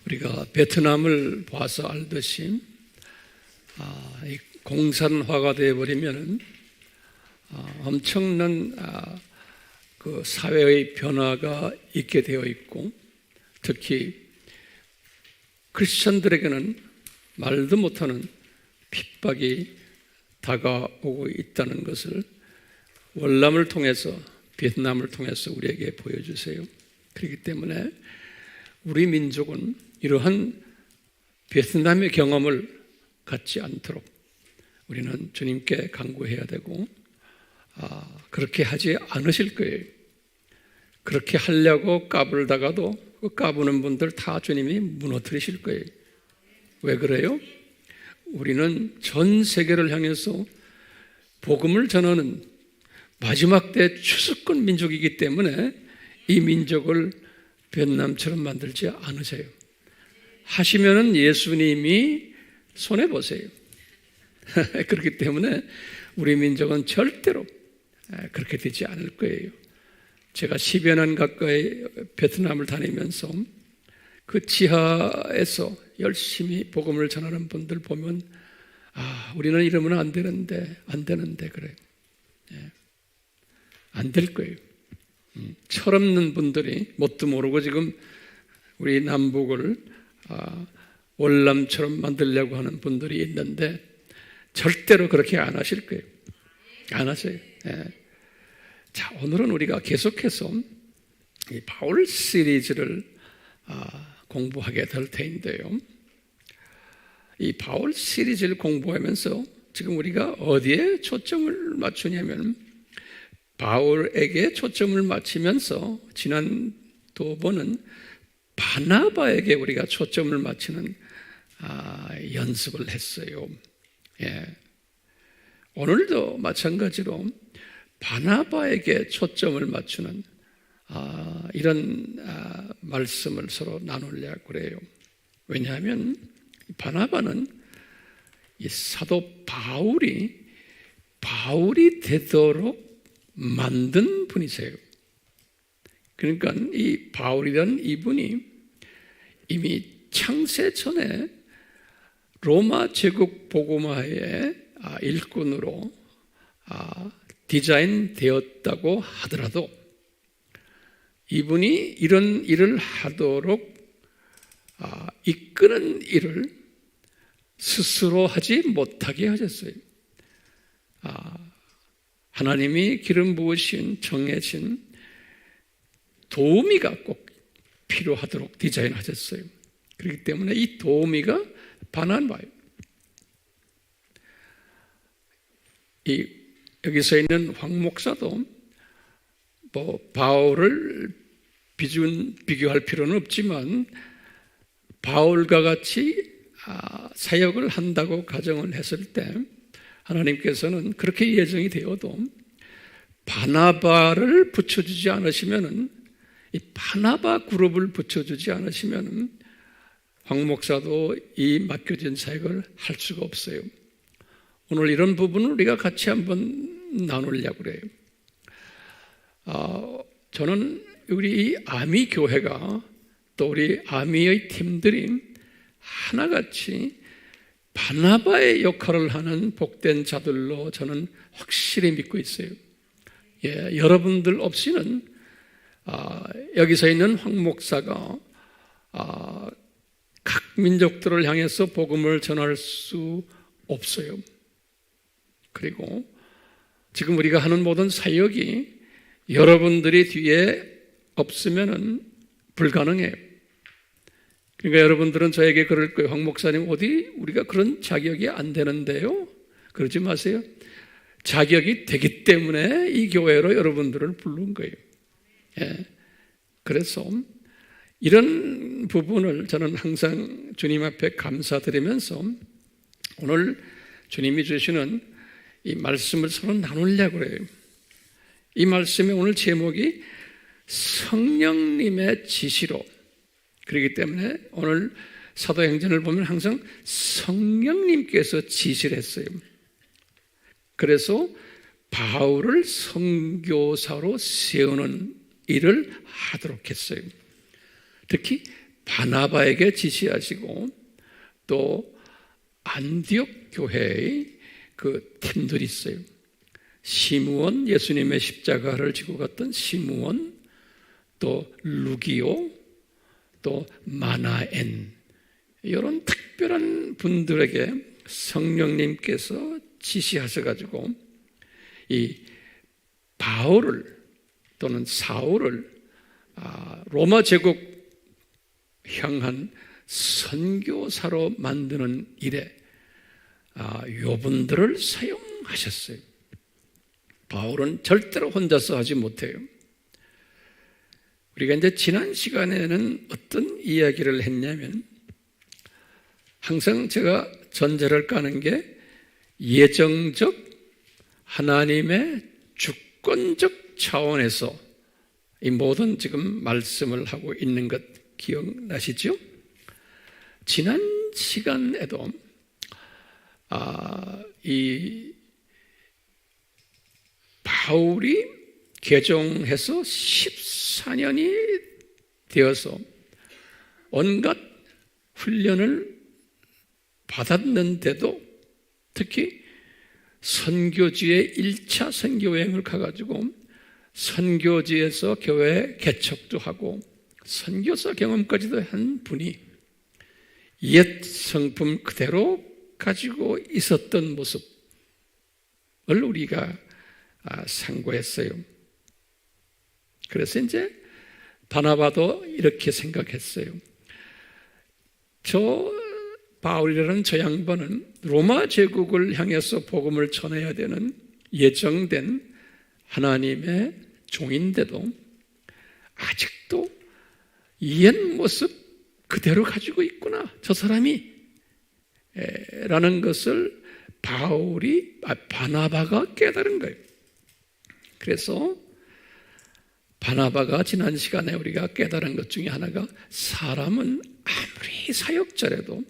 우리가 베트남을 봐서 알듯이 이 공산화가 되어버리면 엄청난 그 사회의 변화가 있게 되어 있고, 특히 크리스천들에게는 말도 못하는 핍박이 다가오고 있다는 것을 월남을 통해서, 베트남을 통해서 우리에게 보여주세요. 그렇기 때문에 우리 민족은 이러한 베트남의 경험을 갖지 않도록 우리는 주님께 간구해야 되고, 그렇게 하지 않으실 거예요. 그렇게 하려고 까불다가도 그 까부는 분들 다 주님이 무너뜨리실 거예요. 왜 그래요? 우리는 전 세계를 향해서 복음을 전하는 마지막 때 추수권 민족이기 때문에 이 민족을 베트남처럼 만들지 않으세요. 하시면은 예수님이 손해보세요. 그렇기 때문에 우리 민족은 절대로 그렇게 되지 않을 거예요. 제가 10여 년 가까이 베트남을 다니면서 그 지하에서 열심히 복음을 전하는 분들 보면 우리는 이러면 안 되는데 그래요. 안 될 거예요. 철없는 분들이 뭣도 모르고 지금 우리 남북을 월남처럼 만들려고 하는 분들이 있는데 절대로 그렇게 안 하실 거예요. 안 하세요. 자, 오늘은 우리가 계속해서 이 바울 시리즈를 공부하게 될 텐데요. 이 바울 시리즈를 공부하면서 지금 우리가 어디에 초점을 맞추냐면, 바울에게 초점을 맞추면서 지난 두 번은 바나바에게 우리가 초점을 맞추는 연습을 했어요. 오늘도 마찬가지로 바나바에게 초점을 맞추는 이런 말씀을 서로 나누려고 그래요. 왜냐하면 바나바는 이 사도 바울이 되도록 만든 분이세요. 그러니까 이 바울이라는 이분이 이미 창세 전에 로마 제국 복음화의 일꾼으로 디자인되었다고 하더라도 이분이 이런 일을 하도록 이끄는 일을 스스로 하지 못하게 하셨어요. 하나님이 기름 부으신 정해진 도우미가 꼭 필요하도록 디자인하셨어요. 그렇기 때문에 이 도우미가 바나바예요. 여기서 있는 황 목사도 바울을 비교할 필요는 없지만 바울과 같이 사역을 한다고 가정을 했을 때 하나님께서는 그렇게 예정이 되어도 바나바를 붙여주지 않으시면은, 이 바나바 그룹을 붙여주지 않으시면은 황 목사도 이 맡겨진 사역을 할 수가 없어요. 오늘 이런 부분을 우리가 같이 한번 나누려고 그래요. 저는 우리 아미 교회가 또 우리 아미의 팀들이 하나같이 바나바의 역할을 하는 복된 자들로 저는 확실히 믿고 있어요. 여러분들 없이는 여기서 있는 황 목사가 각 민족들을 향해서 복음을 전할 수 없어요. 그리고 지금 우리가 하는 모든 사역이 여러분들이 뒤에 없으면은 불가능해요. 그러니까 여러분들은 저에게 그럴 거예요. 황 목사님, 어디 우리가 그런 자격이 안 되는데요? 그러지 마세요. 자격이 되기 때문에 이 교회로 여러분들을 부른 거예요. 그래서 이런 부분을 저는 항상 주님 앞에 감사드리면서 오늘 주님이 주시는 이 말씀을 서로 나누려고 그래요. 이 말씀의 오늘 제목이 성령님의 지시로, 그렇기 때문에 오늘 사도행전을 보면 항상 성령님께서 지시를 했어요. 그래서 바울을 선교사로 세우는 일을 하도록 했어요. 특히 바나바에게 지시하시고 또 안디옥 교회의 그 팀들이 있어요. 시므온, 예수님의 십자가를 지고 갔던 시므온, 또 루기오, 또 마나엔, 이런 특별한 분들에게 성령님께서 지시하셔가지고 이 바울을 또는 사울을 로마 제국 향한 선교사로 만드는 일에 요분들을 사용하셨어요. 바울은 절대로 혼자서 하지 못해요. 우리가 이제 지난 시간에는 어떤 이야기를 했냐면, 항상 제가 전제를 까는 게 예정적 하나님의 주권적 차원에서 이 모든 지금 말씀을 하고 있는 것 기억나시죠? 지난 시간에도 이 바울이 개종해서 14년이 되어서 온갖 훈련을 받았는데도 특히 선교지에 1차 선교여행을 가가지고 선교지에서 교회 개척도 하고 선교사 경험까지도 한 분이 옛 성품 그대로 가지고 있었던 모습을 우리가 상고했어요. 그래서 이제 바나바도 이렇게 생각했어요. 저 바울이라는 저 양반은 로마 제국을 향해서 복음을 전해야 되는 예정된 하나님의 종인데도 아직도 옛 모습 그대로 가지고 있구나, 저 사람이 라는 것을 바나바가 깨달은 거예요. 그래서 바나바가 지난 시간에 우리가 깨달은 것 중에 하나가, 사람은 아무리 사역자라도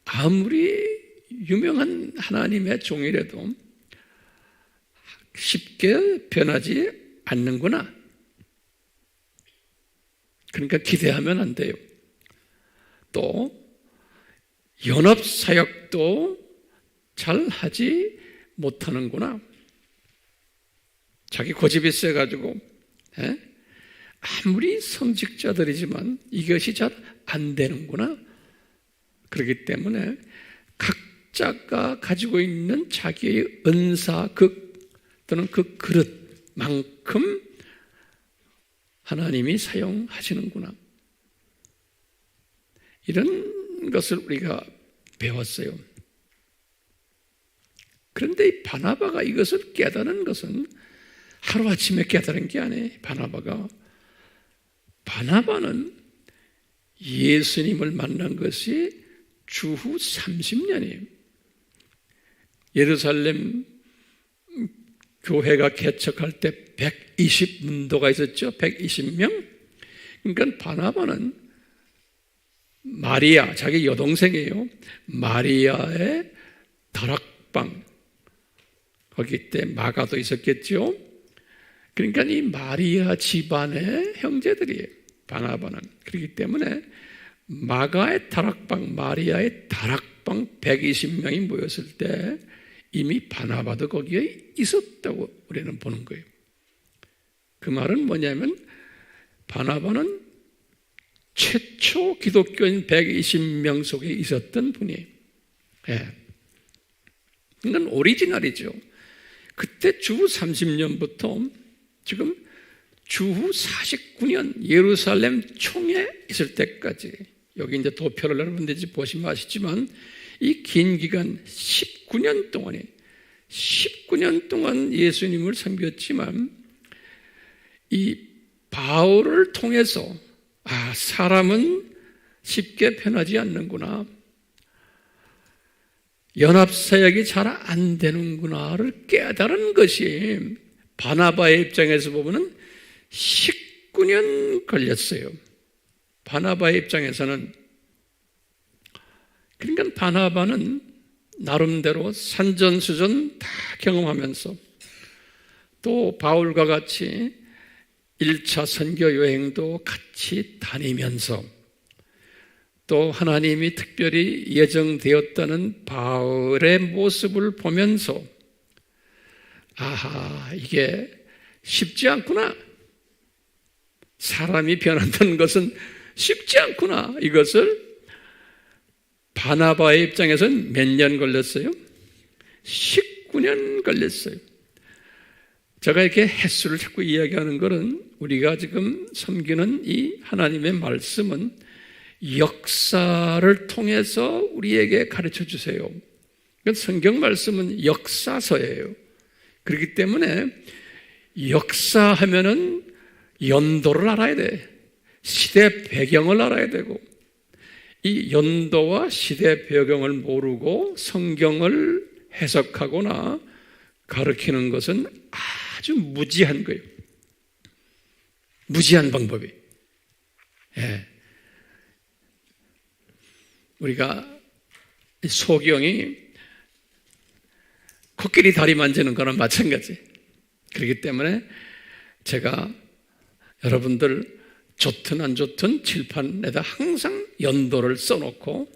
아무리 유명한 하나님의 종이라도 쉽게 변하지 않는구나. 그러니까 기대하면 안 돼요. 또 연합사역도 잘 하지 못하는구나. 자기 고집이 세가지고 아무리 성직자들이지만 이것이 잘 안 되는구나. 그렇기 때문에 각자가 가지고 있는 자기의 은사극 또는 그 그릇만큼 하나님이 사용하시는구나. 이런 것을 우리가 배웠어요. 그런데 이 바나바가 이것을 깨달은 것은 하루아침에 깨달은 게 아니에요. 바나바는 예수님을 만난 것이 주후 30년이에요. 예루살렘 교회가 개척할 때 120문도가 있었죠. 120명. 그러니까 바나바는 마리아, 자기 여동생이에요. 마리아의 다락방, 거기 때 마가도 있었겠죠. 그러니까 이 마리아 집안의 형제들이에요, 바나바는. 그렇기 때문에 마가의 다락방, 마리아의 다락방 120명이 모였을 때 이미 바나바도 거기에 있었다고 우리는 보는 거예요. 그 말은 뭐냐면 바나바는 최초 기독교인 120명 속에 있었던 분이에요. 이건 오리지널이죠. 그때 주후 30년부터 지금 주후 49년 예루살렘 총회 있을 때까지, 여기 이제 도표를 여러분들이 보시면 아시지만 이 긴 기간 19년 동안 예수님을 섬겼지만 이 바울을 통해서 사람은 쉽게 변하지 않는구나, 연합사역이 잘 안 되는구나를 깨달은 것이 바나바의 입장에서 보면 19년 걸렸어요. 바나바의 입장에서는. 그러니까 바나바는 나름대로 산전수전 다 경험하면서 또 바울과 같이 1차 선교 여행도 같이 다니면서 또 하나님이 특별히 예정되었다는 바울의 모습을 보면서 아하, 이게 쉽지 않구나. 사람이 변한다는 것은 쉽지 않구나. 이것을 바나바의 입장에서는 몇 년 걸렸어요? 19년 걸렸어요. 제가 이렇게 횟수를 자꾸 이야기하는 것은 우리가 지금 섬기는 이 하나님의 말씀은 역사를 통해서 우리에게 가르쳐 주세요. 성경 말씀은 역사서예요. 그렇기 때문에 역사하면은 연도를 알아야 돼. 시대 배경을 알아야 되고, 이 연도와 시대 배경을 모르고 성경을 해석하거나 가르치는 것은 아주 무지한 거예요. 무지한 방법이. 예. 우리가 소경이 코끼리 다리 만지는 거랑 마찬가지. 그렇기 때문에 제가 여러분들 좋든 안 좋든 칠판에다 항상 연도를 써놓고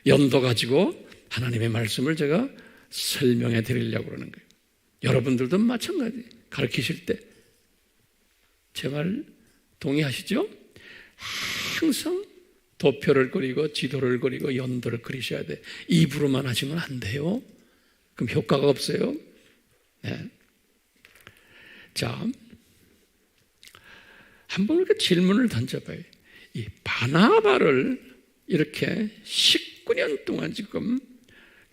연도 가지고 하나님의 말씀을 제가 설명해 드리려고 그러는 거예요. 여러분들도 마찬가지. 가르치실 때 제 말 동의하시죠? 항상 도표를 그리고 지도를 그리고 연도를 그리셔야 돼. 입으로만 하시면 안 돼요. 그럼 효과가 없어요. 네. 자, 한번 이렇게 질문을 던져봐요. 이 바나바를 이렇게 19년 동안 지금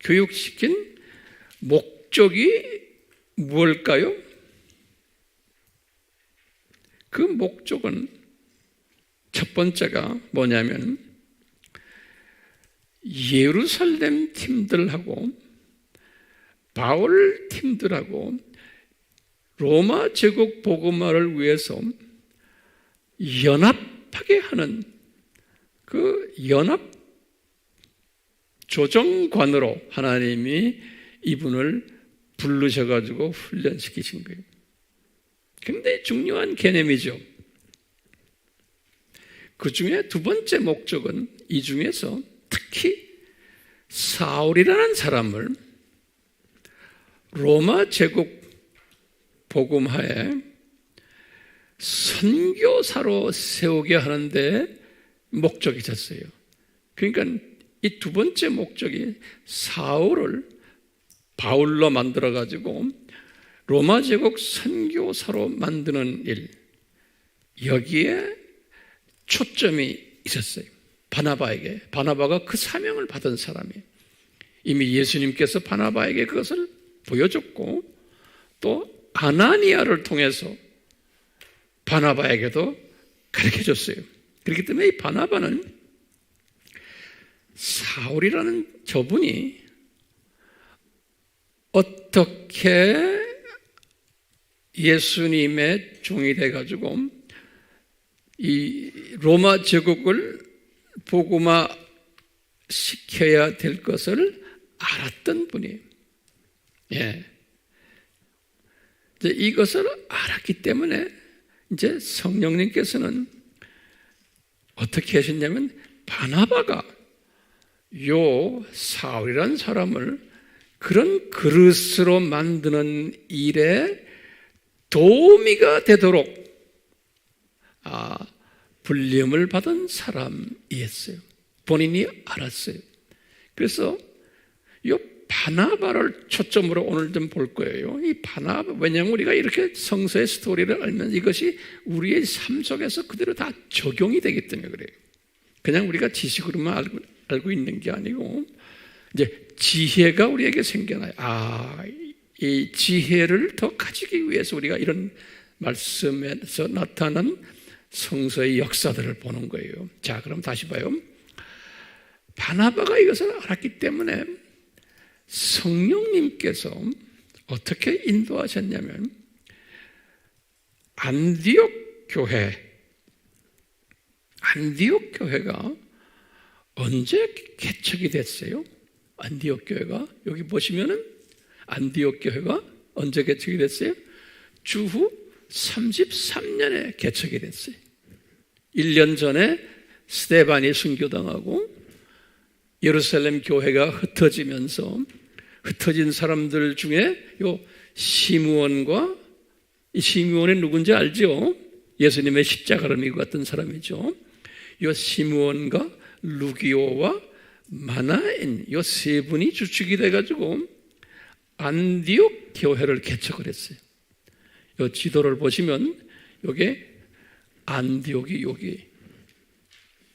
교육시킨 목적이 무엇일까요? 그 목적은 첫 번째가 뭐냐면 예루살렘 팀들하고 바울 팀들하고 로마 제국 복음화를 위해서 연합하게 하는 그 연합 조정관으로 하나님이 이분을 부르셔가지고 훈련시키신 거예요. 굉장히 중요한 개념이죠. 그 중에 두 번째 목적은 이 중에서 특히 사울이라는 사람을 로마 제국 복음화에 선교사로 세우게 하는데 목적이 있었어요. 그러니까 이 두 번째 목적이 사울을 바울로 만들어가지고 로마 제국 선교사로 만드는 일, 여기에 초점이 있었어요. 바나바에게. 바나바가 그 사명을 받은 사람이에요. 이미 예수님께서 바나바에게 그것을 보여줬고 또 아나니아를 통해서 바나바에게도 가르쳐줬어요. 그렇기 때문에 이 바나바는 사울이라는 저분이 어떻게 예수님의 종이 돼가지고 이 로마 제국을 복음화 시켜야 될 것을 알았던 분이에요. 예. 이제 이것을 알았기 때문에 이제 성령님께서는 어떻게 하셨냐면 바나바가 요 사울이라는 사람을 그런 그릇으로 만드는 일에 도우미가 되도록 불림을 받은 사람이었어요. 본인이 알았어요. 그래서 이 바나바를 초점으로 오늘 좀 볼 거예요. 이 바나바, 왜냐하면 우리가 이렇게 성서의 스토리를 알면 이것이 우리의 삶 속에서 그대로 다 적용이 되기 때문에 그래요. 그냥 우리가 지식으로만 알고 있는 게 아니고 이제 지혜가 우리에게 생겨나요. 이 지혜를 더 가지기 위해서 우리가 이런 말씀에서 나타난 성서의 역사들을 보는 거예요. 자, 그럼 다시 봐요. 바나바가 이것을 알았기 때문에 성령님께서 어떻게 인도하셨냐면 안디옥 교회가 언제 개척이 됐어요? 안디옥 교회가 여기 보시면은 안디옥 교회가 언제 개척이 됐어요? 주후 33년에 개척이 됐어요. 1년 전에 스데반이 순교당하고 예루살렘 교회가 흩어지면서 흩어진 사람들 중에 요 시므온과, 이 시므온이 누군지 알죠? 예수님의 십자가를 미고 갔던 사람이죠. 요 시므온과 루기오와 마나엔, 요 세 분이 주축이 돼가지고 안디옥 교회를 개척을 했어요. 요 지도를 보시면 요게 안디옥이, 여기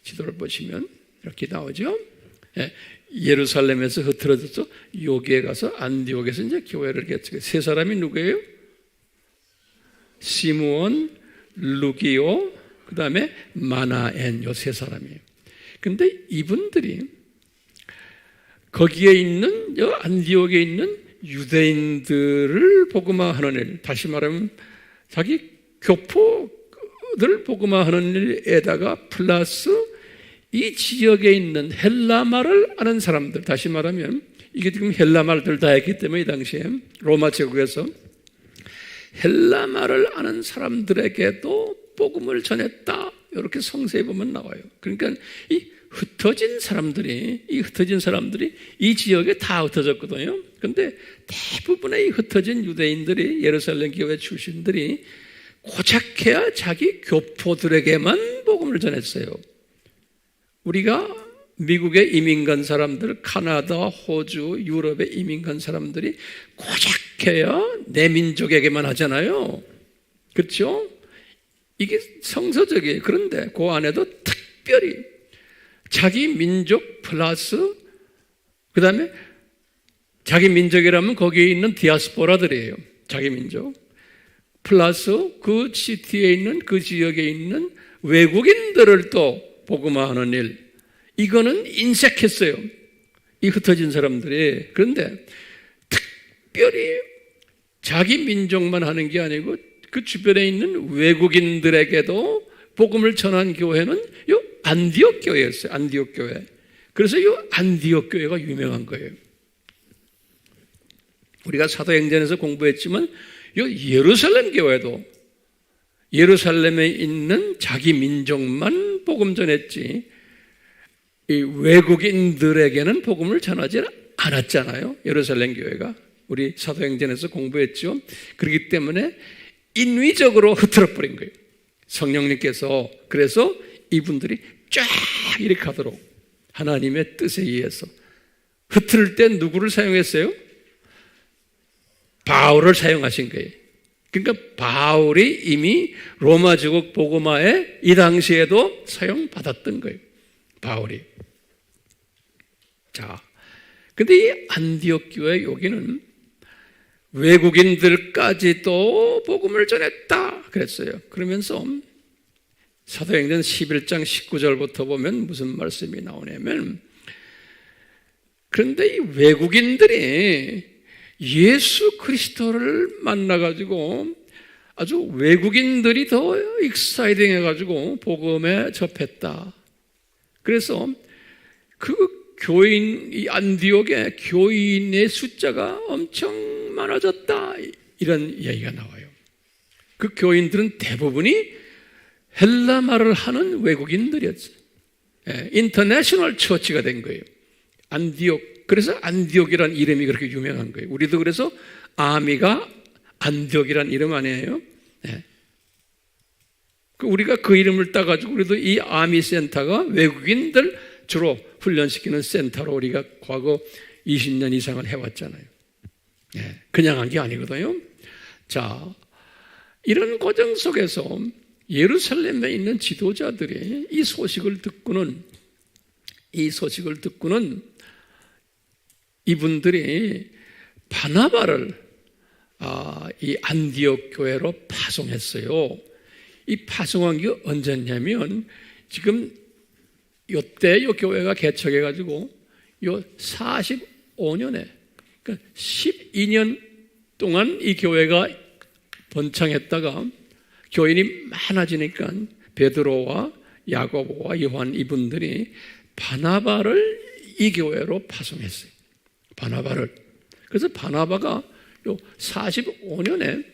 지도를 보시면 이렇게 나오죠. 예, 예루살렘에서 흩어져서 여기에 가서 안디옥에서 이제 교회를 개척해. 세 사람이 누구예요? 시므온, 루기오, 그 다음에 마나엔, 요 세 사람이에요. 근데 이분들이 거기에 있는, 요 안디옥에 있는 유대인들을 복음화하는 일, 다시 말하면 자기 교포들 복음화하는 일에다가 플러스 이 지역에 있는 헬라말을 아는 사람들, 다시 말하면 이게 지금 헬라말들 다 했기 때문에 이 당시에 로마 제국에서 헬라말을 아는 사람들에게도 복음을 전했다, 이렇게 성서에 보면 나와요. 그러니까 이 흩어진 사람들이 이 지역에 다 흩어졌거든요. 그런데 대부분의 이 흩어진 유대인들이, 예루살렘 교회 출신들이 고작해야 자기 교포들에게만 복음을 전했어요. 우리가 미국에 이민 간 사람들, 카나다, 호주, 유럽에 이민 간 사람들이 고작해야 내 민족에게만 하잖아요. 그렇죠? 이게 성서적이에요. 그런데 그 안에도 특별히 자기 민족 플러스 그 다음에 자기 민족이라면 거기에 있는 디아스포라들이에요. 자기 민족 플러스 그 시티에 있는, 그 지역에 있는 외국인들을 또 복음화하는 일, 이거는 인색했어요, 이 흩어진 사람들이. 그런데 특별히 자기 민족만 하는 게 아니고 그 주변에 있는 외국인들에게도 복음을 전한 교회는 요 안디옥 교회였어요. 안디옥 교회. 그래서 요 안디옥 교회가 유명한 거예요. 우리가 사도행전에서 공부했지만 요 예루살렘 교회도 예루살렘에 있는 자기 민족만 복음 전했지 이 외국인들에게는 복음을 전하지 않았잖아요. 예루살렘 교회가. 우리 사도행전에서 공부했죠. 그렇기 때문에 인위적으로 흐트러 버린 거예요, 성령님께서. 그래서 이분들이 쫙 이렇게 가도록 하나님의 뜻에 의해서 흐트를 때 누구를 사용했어요? 바울을 사용하신 거예요. 그러니까 바울이 이미 로마 제국 복음화에 이 당시에도 사용받았던 거예요, 바울이. 자, 근데 이 안디옥 교회 여기는 외국인들까지도 복음을 전했다 그랬어요. 그러면서 사도행전 11장 19절부터 보면 무슨 말씀이 나오냐면, 그런데 이 외국인들이 예수 그리스도를 만나가지고 아주 외국인들이 더 익사이딩 해가지고 복음에 접했다. 그래서 그 교인, 이 안디옥의 교인의 숫자가 엄청 많아졌다, 이런 이야기가 나와요. 그 교인들은 대부분이 헬라말을 하는 외국인들이었어요. 인터내셔널 처치가 된 거예요, 안디옥. 그래서 안디옥이라는 이름이 그렇게 유명한 거예요. 우리도 그래서 아미가 안디옥이라는 이름 아니에요? 네. 우리가 그 이름을 따가지고 우리도 이 아미 센터가 외국인들 주로 훈련시키는 센터로 우리가 과거 20년 이상을 해왔잖아요. 네. 그냥 한 게 아니거든요. 자, 이런 과정 속에서 예루살렘에 있는 지도자들이 이 소식을 듣고는 이분들이 바나바를 이 안디옥 교회로 파송했어요. 이 파송한 게 언제냐면 지금 요때 요 교회가 개척해가지고 요 45년에, 그러니까 12년 동안 이 교회가 번창했다가 교인이 많아지니까 베드로와 야고보와 요한 이분들이 바나바를 이 교회로 파송했어요. 바나바를. 그래서 바나바가 요 45년에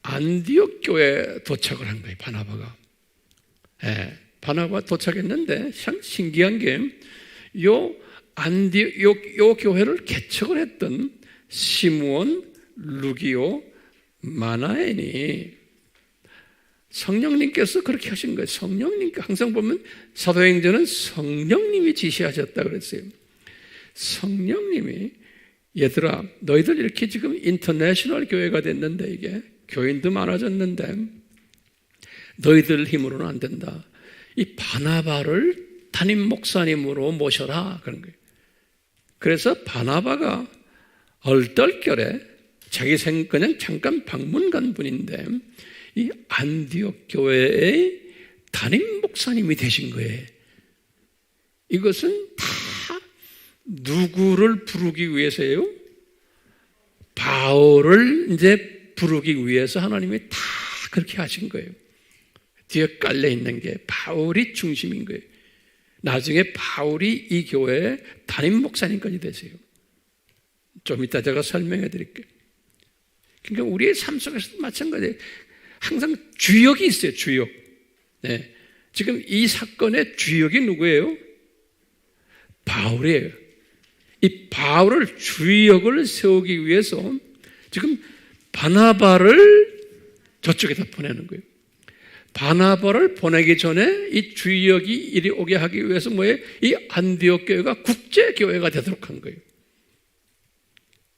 안디옥 교회에 도착을 한 거예요, 바나바가. 예, 바나바 도착했는데 참 신기한 게 요 교회를 개척을 했던 시므온, 루기오, 마나엔이 성령님께서 그렇게 하신 거예요. 성령님께 항상 보면 사도행전은 성령님이 지시하셨다 그랬어요. 성령님이 얘들아 너희들 이렇게 지금 인터내셔널 교회가 됐는데 이게 교인도 많아졌는데 너희들 힘으로는 안 된다. 이 바나바를 담임 목사님으로 모셔라 그런 거예요. 그래서 바나바가 얼떨결에 자기 그냥 잠깐 방문 간 분인데 이 안디옥 교회의 담임 목사님이 되신 거예요. 이것은 다 누구를 부르기 위해서예요? 바울을 이제 부르기 위해서 하나님이 다 그렇게 하신 거예요. 뒤에 깔려 있는 게 바울이 중심인 거예요. 나중에 바울이 이 교회의 담임 목사님까지 되세요. 좀 이따 제가 설명해 드릴게요. 그러니까 우리의 삶 속에서도 마찬가지예요. 항상 주역이 있어요. 주역. 네. 지금 이 사건의 주역이 누구예요? 바울이에요. 이 바울을 주역을 세우기 위해서 지금 바나바를 저쪽에다 보내는 거예요. 바나바를 보내기 전에 이 주역이 이리 오게 하기 위해서 뭐예요? 이 안디옥 교회가 국제교회가 되도록 한 거예요.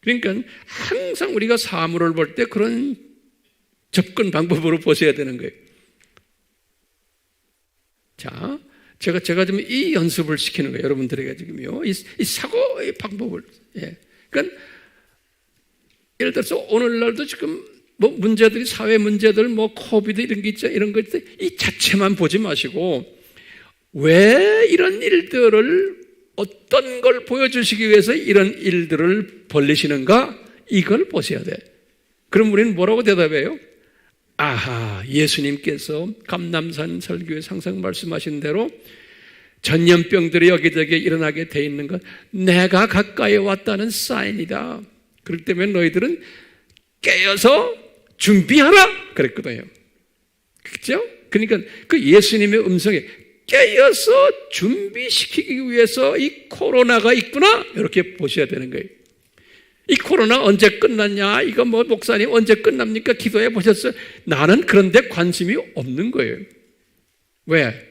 그러니까 항상 우리가 사물을 볼 때 그런 접근 방법으로 보셔야 되는 거예요. 자, 제가 지금 이 연습을 시키는 거예요. 여러분들에게 지금요. 이 사고의 방법을. 예. 그러니까 예를 들어서 오늘날도 지금 뭐 문제들이 사회 문제들 뭐 코비드 이런 게 있죠. 이런 것들 이 자체만 보지 마시고 왜 이런 일들을 어떤 걸 보여주시기 위해서 이런 일들을 벌리시는가 이걸 보셔야 돼. 그럼 우리는 뭐라고 대답해요? 아하, 예수님께서 감람산 설교에 항상 말씀하신 대로 전염병들이 여기저기 일어나게 돼 있는 것 내가 가까이 왔다는 사인이다. 그렇기 때문에 너희들은 깨어서 준비하라 그랬거든요. 그렇죠? 그러니까 그 예수님의 음성에 깨어서 준비시키기 위해서 이 코로나가 있구나 이렇게 보셔야 되는 거예요. 이 코로나 언제 끝났냐? 이거 뭐 목사님 언제 끝납니까? 기도해 보셨어요? 나는 그런데 관심이 없는 거예요. 왜?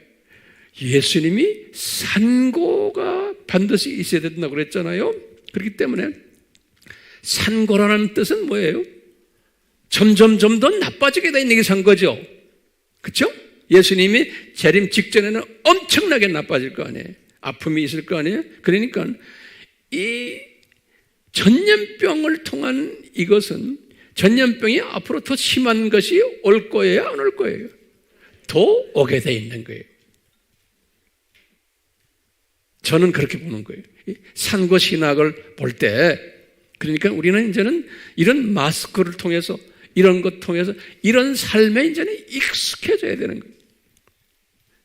예수님이 산고가 반드시 있어야 된다고 그랬잖아요. 그렇기 때문에 산고라는 뜻은 뭐예요? 점점 더 나빠지게 돼 있는 게 산거죠. 그렇죠? 예수님이 재림 직전에는 엄청나게 나빠질 거 아니에요. 아픔이 있을 거 아니에요. 그러니까 이 전염병을 통한 이것은 전염병이 앞으로 더 심한 것이 올 거예요? 안 올 거예요? 더 오게 돼 있는 거예요. 저는 그렇게 보는 거예요. 산고 신학을 볼 때 그러니까 우리는 이제는 이런 마스크를 통해서 이런 것 통해서 이런 삶에 이제는 익숙해져야 되는 거예요.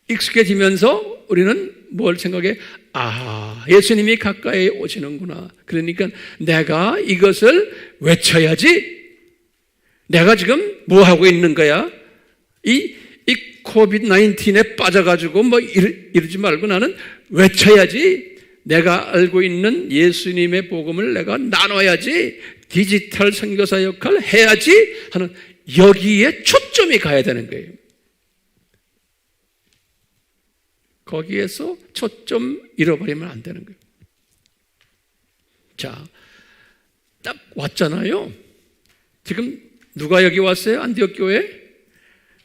익숙해지면서 우리는 뭘 생각해? 아, 예수님이 가까이 오시는구나. 그러니까 내가 이것을 외쳐야지. 내가 지금 뭐 하고 있는 거야? 이 코비드-19에 빠져가지고 뭐 이러지 말고 나는 외쳐야지. 내가 알고 있는 예수님의 복음을 내가 나눠야지. 디지털 선교사 역할을 해야지 하는 여기에 초점이 가야 되는 거예요. 거기에서 초점 잃어버리면 안 되는 거예요. 자, 딱 왔잖아요. 지금 누가 여기 왔어요? 안디옥 교회?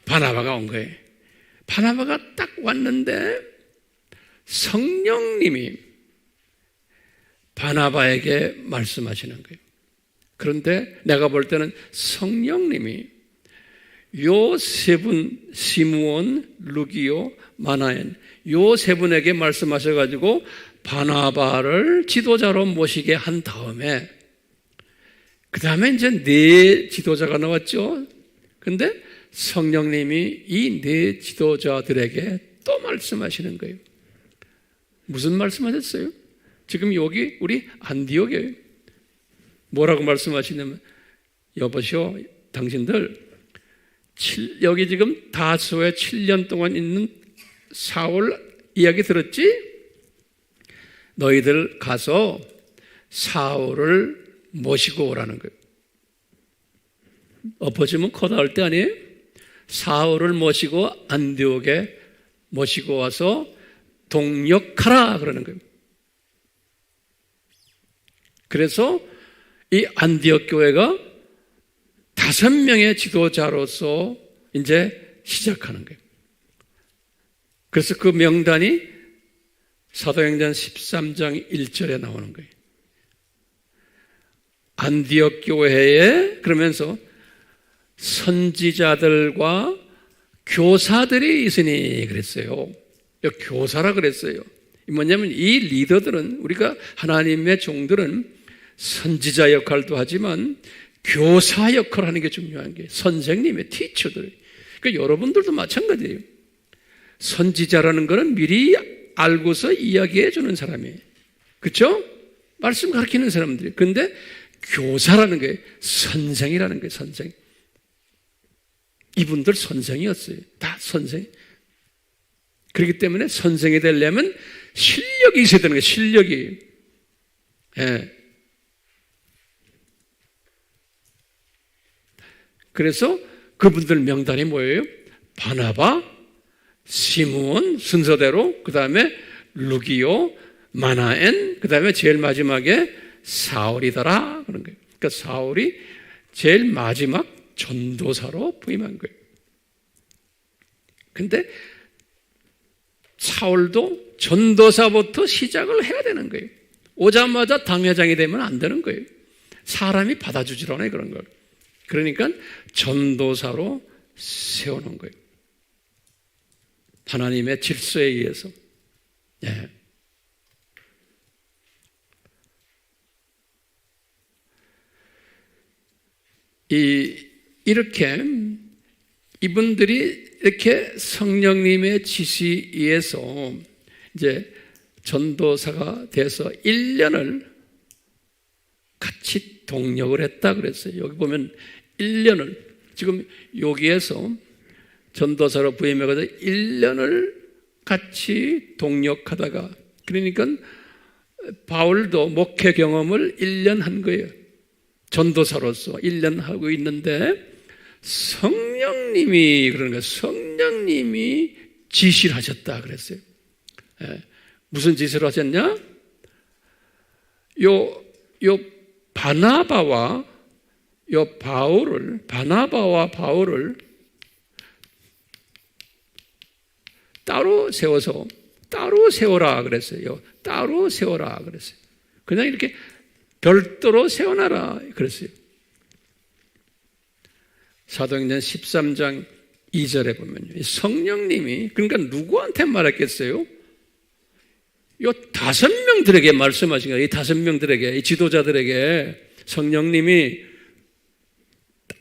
바나바가 온 거예요. 바나바가 딱 왔는데 성령님이 바나바에게 말씀하시는 거예요. 그런데 내가 볼 때는 성령님이 요 세 분, 시므온, 루기오, 마나엔 요 세 분에게 말씀하셔가지고 바나바를 지도자로 모시게 한 다음에 그 다음에 이제 네 지도자가 나왔죠. 근데 성령님이 이 네 지도자들에게 또 말씀하시는 거예요. 무슨 말씀하셨어요? 지금 여기 우리 안디옥이에요. 뭐라고 말씀하시냐면 여보시오 당신들 여기 지금 다소에 7년 동안 있는 사울 이야기 들었지? 너희들 가서 사울을 모시고 오라는 거예요. 엎어지면 커다할 때 아니에요? 사울을 모시고 안디옥에 모시고 와서 동역하라 그러는 거예요. 그래서 이 안디옥 교회가 5명의 지도자로서 이제 시작하는 거예요. 그래서 그 명단이 사도행전 13장 1절에 나오는 거예요. 안디옥 교회에 그러면서 선지자들과 교사들이 있으니 그랬어요. 교사라 그랬어요. 뭐냐면 이 리더들은, 우리가 하나님의 종들은 선지자 역할도 하지만 교사 역할을 하는 게 중요한 게 선생님의 티처들. 그러니까 여러분들도 마찬가지예요. 선지자라는 것은 미리 알고서 이야기해 주는 사람이에요. 그렇죠? 말씀 가르치는 사람들이. 그런데 교사라는 게 선생이라는 거예요. 선생. 이분들 선생이었어요. 다 선생. 그렇기 때문에 선생이 되려면 실력이 있어야 되는 거예요. 실력이. 예. 그래서 그분들 명단이 뭐예요? 바나바, 시므온 순서대로, 그 다음에 루기오, 마나엔, 그 다음에 제일 마지막에 사울이더라 그런 거예요. 그러니까 사울이 제일 마지막 전도사로 부임한 거예요. 근데 사울도 전도사부터 시작을 해야 되는 거예요. 오자마자 당회장이 되면 안 되는 거예요. 사람이 받아주질 않아요, 그런 걸. 그러니까 전도사로 세우는 거예요. 하나님의 질서에 의해서. 예. 이렇게 이분들이 이렇게 성령님의 지시에서 이제 전도사가 돼서 1년을 같이 동역을 했다 그랬어요. 여기 보면 1년을, 지금 여기에서 전도사로 부임해가지고 1년을 같이 동역하다가, 그러니까 바울도 목회 경험을 1년 한 거예요. 전도사로서 1년 하고 있는데 성령님이, 그러는 거예요. 성령님이 지시를 하셨다 그랬어요. 예. 무슨 지시를 하셨냐? 요 바나바와 바울을 따로 세워라 그랬어요. 따로 세워라 그랬어요. 그냥 이렇게 별도로 세워놔라 그랬어요. 사도행전 13장 2절에 보면요. 성령님이, 그러니까 누구한테 말했겠어요? 요 5명들에게 말씀하신 거예요. 이 5명들에게, 이 지도자들에게 성령님이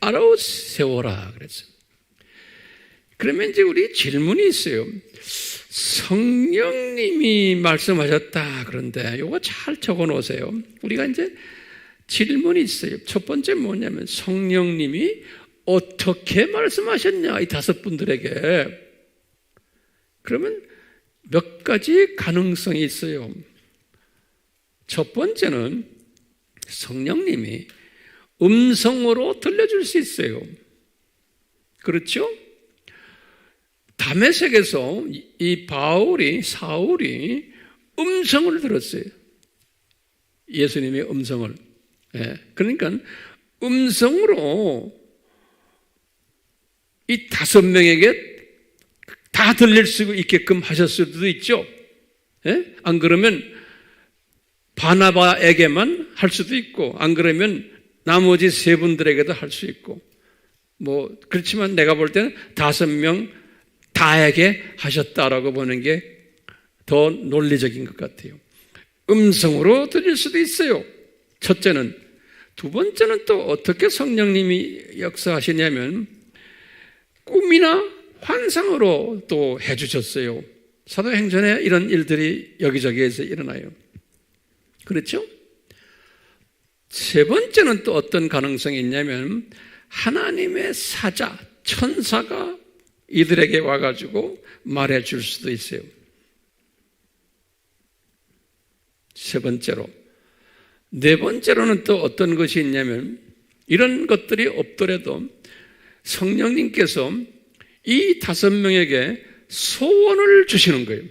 따로 세워라 그랬어요. 그러면 이제 우리 질문이 있어요. 성령님이 말씀하셨다. 그런데 요거 잘 적어 놓으세요. 우리가 이제 질문이 있어요. 첫 번째 뭐냐면 성령님이 어떻게 말씀하셨냐, 이 5분들에게. 그러면 몇 가지 가능성이 있어요. 첫 번째는 성령님이 음성으로 들려줄 수 있어요. 그렇죠? 다메섹에서 이 사울이 음성을 들었어요. 예수님의 음성을. 예. 그러니까 음성으로 이 5명에게 다 들릴 수 있게끔 하셨을 수도 있죠. 예? 안 그러면 바나바에게만 할 수도 있고, 안 그러면 나머지 3분들에게도 할 수 있고, 뭐 그렇지만 내가 볼 때는 5명 다에게 하셨다라고 보는 게 더 논리적인 것 같아요. 음성으로 들릴 수도 있어요. 첫째는. 두 번째는 또 어떻게 성령님이 역사하시냐면 꿈이나 환상으로 또 해주셨어요. 사도행전에 이런 일들이 여기저기에서 일어나요. 그렇죠? 세 번째는 또 어떤 가능성이 있냐면 하나님의 사자, 천사가 이들에게 와가지고 말해줄 수도 있어요. 세 번째로, 네 번째로는 또 어떤 것이 있냐면, 이런 것들이 없더라도 성령님께서 이 5명에게 소원을 주시는 거예요.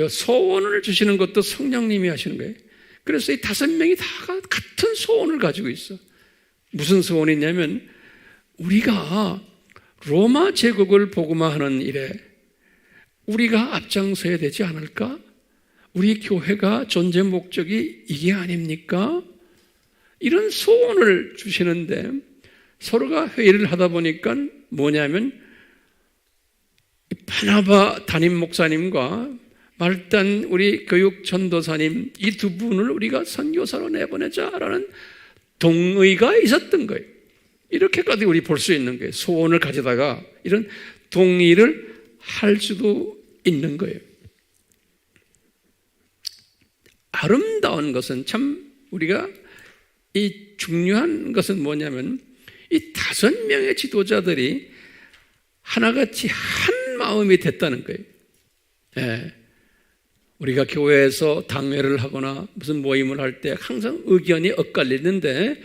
소원을 주시는 것도 성령님이 하시는 거예요. 그래서 이 5명이 다 같은 소원을 가지고 있어. 무슨 소원이냐면, 우리가 로마 제국을 복음화하는 일에 우리가 앞장서야 되지 않을까? 우리 교회가 존재 목적이 이게 아닙니까? 이런 소원을 주시는데, 서로가 회의를 하다 보니까 뭐냐면, 바나바 담임 목사님과 말단 우리 교육 전도사님, 이 두 분을 우리가 선교사로 내보내자라는 동의가 있었던 거예요. 이렇게까지 우리 볼 수 있는 거예요. 소원을 가져다가 이런 동의를 할 수도 있는 거예요. 아름다운 것은 참 우리가 이 중요한 것은 뭐냐면, 이 5명의 지도자들이 하나같이 한 마음이 됐다는 거예요. 예. 우리가 교회에서 당회를 하거나 무슨 모임을 할 때 항상 의견이 엇갈리는데,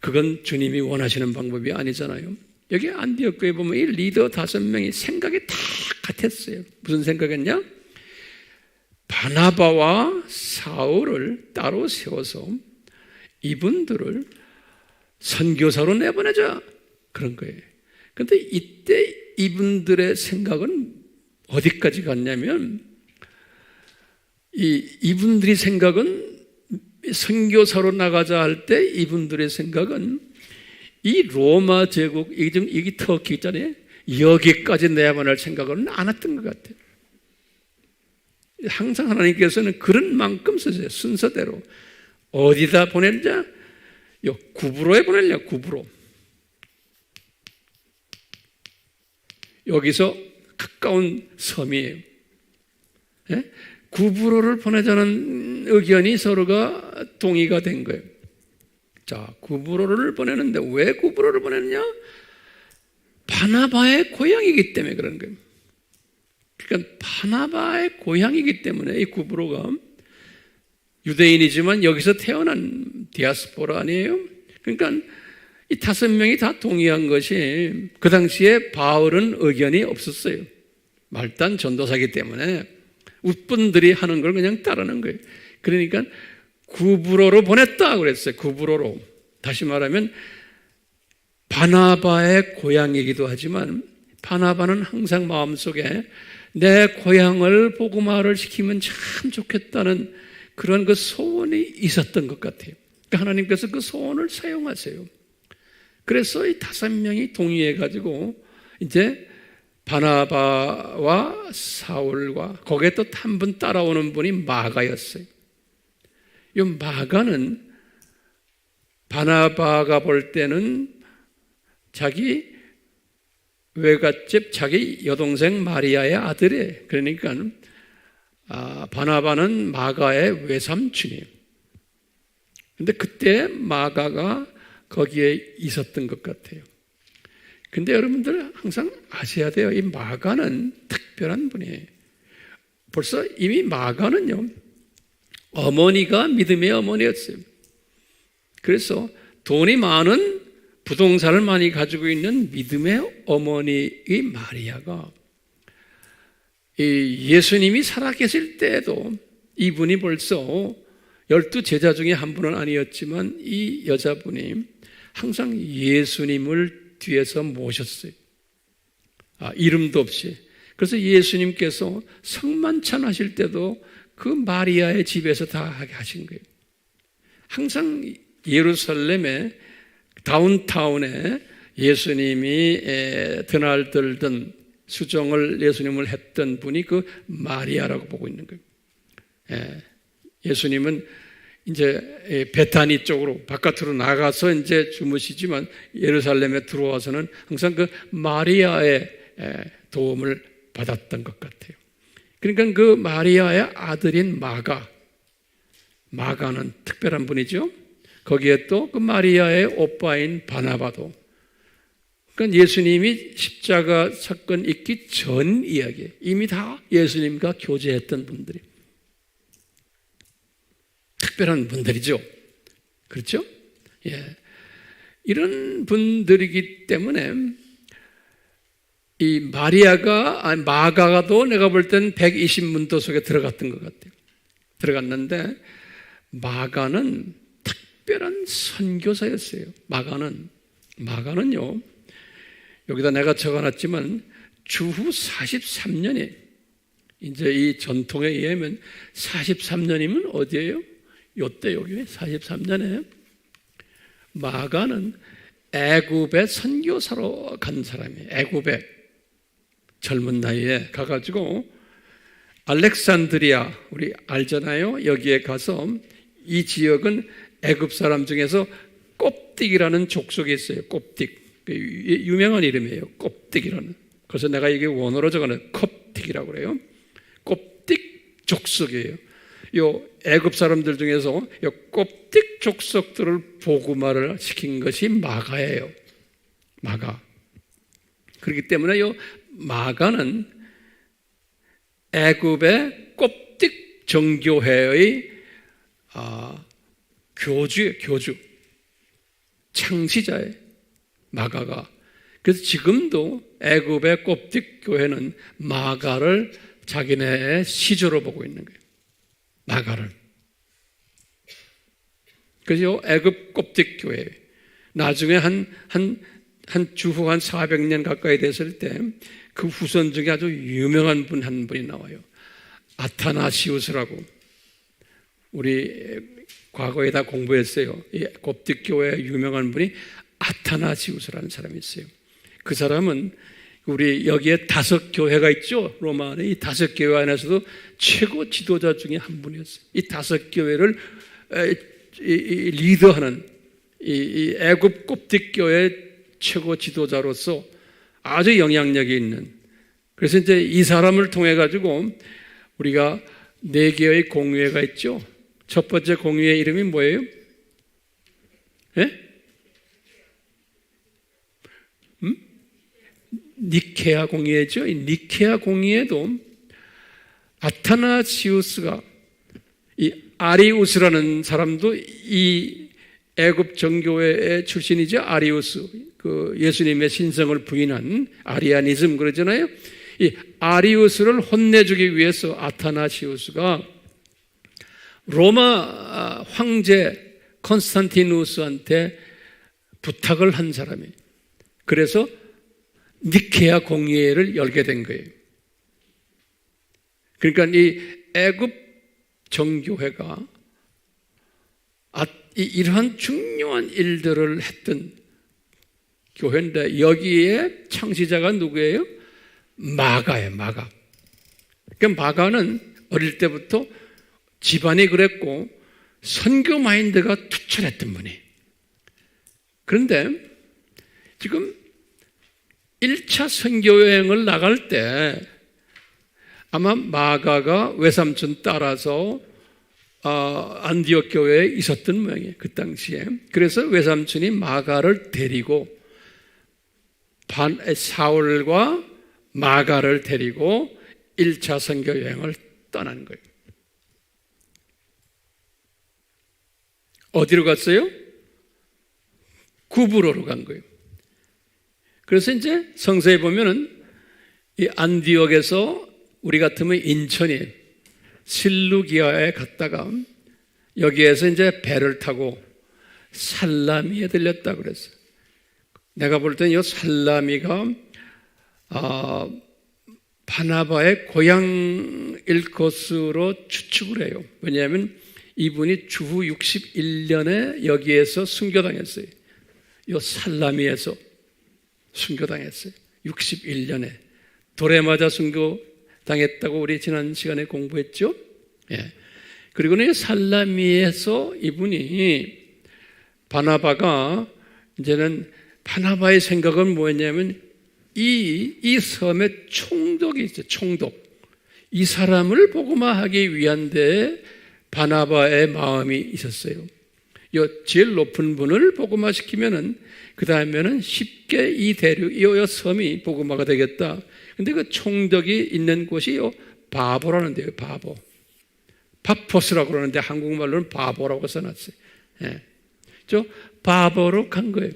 그건 주님이 원하시는 방법이 아니잖아요. 여기 안디옥 교회 보면 이 리더 5명이 생각이 다 같았어요. 무슨 생각했냐? 바나바와 사울을 따로 세워서 이분들을 선교사로 내보내자, 그런 거예요. 그런데 이때 이분들의 생각은 어디까지 갔냐면, 이분들이 생각은 선교사로 나가자 할 때 이분들의 생각은 이 로마 제국, 이게 터키 있잖아요. 여기까지 내야만 생각은 안 했던 것 같아요. 항상 하나님께서는 그런 만큼 쓰세요. 순서대로. 어디다 보내냐? 구브로에 보내냐? 구브로. 여기서 가까운 섬이에요. 예? 구브로를 보내자는 의견이 서로가 동의가 된 거예요. 자, 구브로를 보내는데 왜 구브로를 보냈냐? 바나바의 고향이기 때문에 그런 거예요. 그러니까 바나바의 고향이기 때문에 이 구브로가 유대인이지만 여기서 태어난 디아스포라 아니에요? 그러니까 이 5명이 다 동의한 것이, 그 당시에 바울은 의견이 없었어요. 말단 전도사이기 때문에 웃분들이 하는 걸 그냥 따르는 거예요. 그러니까 구브로로 보냈다 그랬어요. 구브로로. 다시 말하면 바나바의 고향이기도 하지만, 바나바는 항상 마음속에 내 고향을 복음화를 시키면 참 좋겠다는 그런 그 소원이 있었던 것 같아요. 그러니까 하나님께서 그 소원을 사용하세요. 그래서 이 5명이 동의해가지고 이제 바나바와 사울과 거기에 또 한 분 따라오는 분이 마가였어요. 이 마가는 바나바가 볼 때는 자기 외갓집, 자기 여동생 마리아의 아들이에요. 그러니까 바나바는 마가의 외삼촌이에요. 근데 그때 마가가 거기에 있었던 것 같아요. 근데 여러분들 항상 아셔야 돼요. 이 마가는 특별한 분이에요. 벌써 이미 마가는요, 어머니가 믿음의 어머니였어요. 그래서 돈이 많은, 부동산을 많이 가지고 있는 믿음의 어머니의 마리아가 이 예수님이 살아계실 때에도 이분이 벌써 12제자 중에 한 분은 아니었지만 이 여자분이 항상 예수님을 뒤에서 모셨어요. 이름도 없이. 그래서 예수님께서 성만찬 하실 때도 그 마리아의 집에서 다 하게 하신 거예요. 항상 예루살렘의 다운타운에 예수님이 드날들던 수종을 예수님을 했던 분이 그 마리아라고 보고 있는 거예요. 예수님은 이제 베타니 쪽으로 바깥으로 나가서 이제 주무시지만 예루살렘에 들어와서는 항상 그 마리아의 도움을 받았던 것 같아요. 그러니까 그 마리아의 아들인 마가는 특별한 분이죠. 거기에 또 그 마리아의 오빠인 바나바도 그러니까 예수님이 십자가 사건 있기 전 이야기예요. 이미 다 예수님과 교제했던 분들이. 특별한 분들이죠. 그렇죠? 예. 이런 분들이기 때문에 이 마가도 내가 볼 땐 120문도 속에 들어갔던 것 같아요. 들어갔는데 마가는 특별한 선교사였어요. 마가는요, 여기다 내가 적어놨지만 주후 43년에 이제 이 전통에 의하면 43년이면 어디예요? 요때 여기 43년에 마가는 애굽에 선교사로 간 사람이에요. 애굽에 젊은 나이에 가가지고 알렉산드리아 우리 알잖아요. 여기에 가서 이 지역은 애굽 사람 중에서 꼽딕이라는 족속이 있어요. 꼽딕 유명한 이름이에요. 꼽딕이라는. 그래서 내가 이게 원어로 적어놓은 컵딕이라고 그래요. 꼽딕 족속이에요. 요 애굽 사람들 중에서 요 꼽딕 족속들을 복음화를 시킨 것이 마가예요. 마가. 그렇기 때문에 요 마가는 애굽의 꼽딕 정교회의 교주 창시자예요. 마가가. 그래서 지금도 애굽의 꼽딕 교회는 마가를 자기네의 시조로 보고 있는 거예요. 마가를. 그래서 애굽 꼽딕 교회. 나중에 한 주후 한 400년 가까이 됐을 때 그 후손 중에 아주 유명한 분 한 분이 나와요. 아타나시우스라고. 우리 과거에 다 공부했어요. 이 꼽딕 교회 유명한 분이 아타나시우스라는 사람이 있어요. 그 사람은 우리 여기에 5교회가 있죠. 로마 안에 이 5교회 안에서도 최고 지도자 중에 한 분이었어요. 이 5교회를 리더하는 이 애굽 꼽딕 교회 최고 지도자로서 아주 영향력이 있는. 그래서 이제 이 사람을 통해 가지고 우리가 4개의 공회가 있죠. 첫 번째 공회의 이름이 뭐예요? 예? 니케아 공의회죠. 이 니케아 공의회도 아타나시우스가 이 아리우스라는 사람도 이 애굽 정교회의 출신이죠. 아리우스, 그 예수님의 신성을 부인한 아리아니즘 그러잖아요. 이 아리우스를 혼내주기 위해서 아타나시우스가 로마 황제 콘스탄티누스한테 부탁을 한 사람이에요. 그래서 니케아 공의회를 열게 된 거예요. 그러니까 이 애굽 정교회가 이러한 중요한 일들을 했던 교회인데 여기에 창시자가 누구예요? 마가예요. 마가. 그러니까 마가는 어릴 때부터 집안이 그랬고 선교 마인드가 투철했던 분이. 그런데 지금 1차 선교여행을 나갈 때 아마 마가가 외삼촌 따라서 안디옥 교회에 있었던 모양이에요. 그 당시에. 그래서 외삼촌이 마가를 데리고 사울과 마가를 데리고 1차 선교여행을 떠난 거예요. 어디로 갔어요? 구브로로 간 거예요. 그래서 이제 성서에 보면은 이 안디옥에서 우리 같으면 인천이 실루기아에 갔다가 여기에서 이제 배를 타고 살라미에 들렸다 그랬어요. 내가 볼 때는 이 살라미가 바나바의 고향일 것으로 추측을 해요. 왜냐하면 이분이 주후 61년에 여기에서 순교당했어요. 이 살라미에서 순교당했어요. 61년에 돌에 맞아 순교당했다고 우리 지난 시간에 공부했죠. 예. 그리고는 살라미에서 이분이 바나바가 이제는 바나바의 생각은 뭐였냐면 이 섬에 총독이 있어요. 총독. 이 사람을 복음화하기 위한 데에 바나바의 마음이 있었어요. 요 제일 높은 분을 복음화시키면은 그 다음에는 쉽게 이 대륙, 이 섬이 복음화가 되겠다. 근데 그 총덕이 있는 곳이 요 바보라는 데요, 바보. 파포스라고 그러는데 한국말로는 바보라고 써놨어요. 예. 저 바보로 간 거예요.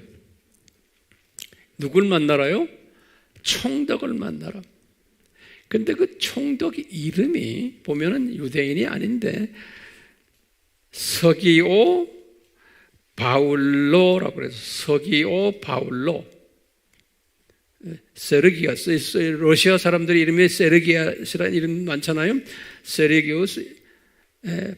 누굴 만나라요? 총덕을 만나라. 근데 그 총덕 이름이 보면은 유대인이 아닌데 서기오 바울로라고 그래서 서기오 바울로. 세르기아, 러시아 사람들의 이름이 세르기아라는 이름 많잖아요. 세르기오스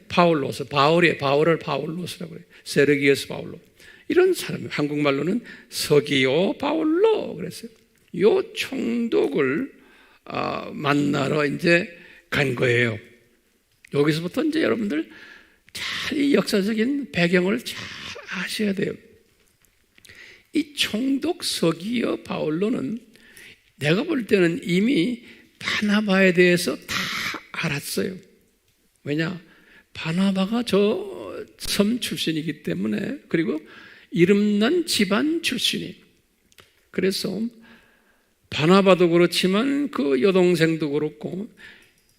파울로스, 바울이에요. 바울을 바울로스라고 해요. 세르기오스 바울로. 이런 사람, 한국말로는 서기오 바울로 그랬어요. 요 총독을 만나러 이제 간 거예요. 여기서부터 이제 여러분들 잘 이 역사적인 배경을 잘 아셔야 돼요. 이 총독 서기오 바울로는 내가 볼 때는 이미 바나바에 대해서 다 알았어요. 왜냐? 바나바가 저 섬 출신이기 때문에, 그리고 이름난 집안 출신이. 그래서 바나바도 그렇지만 그 여동생도 그렇고,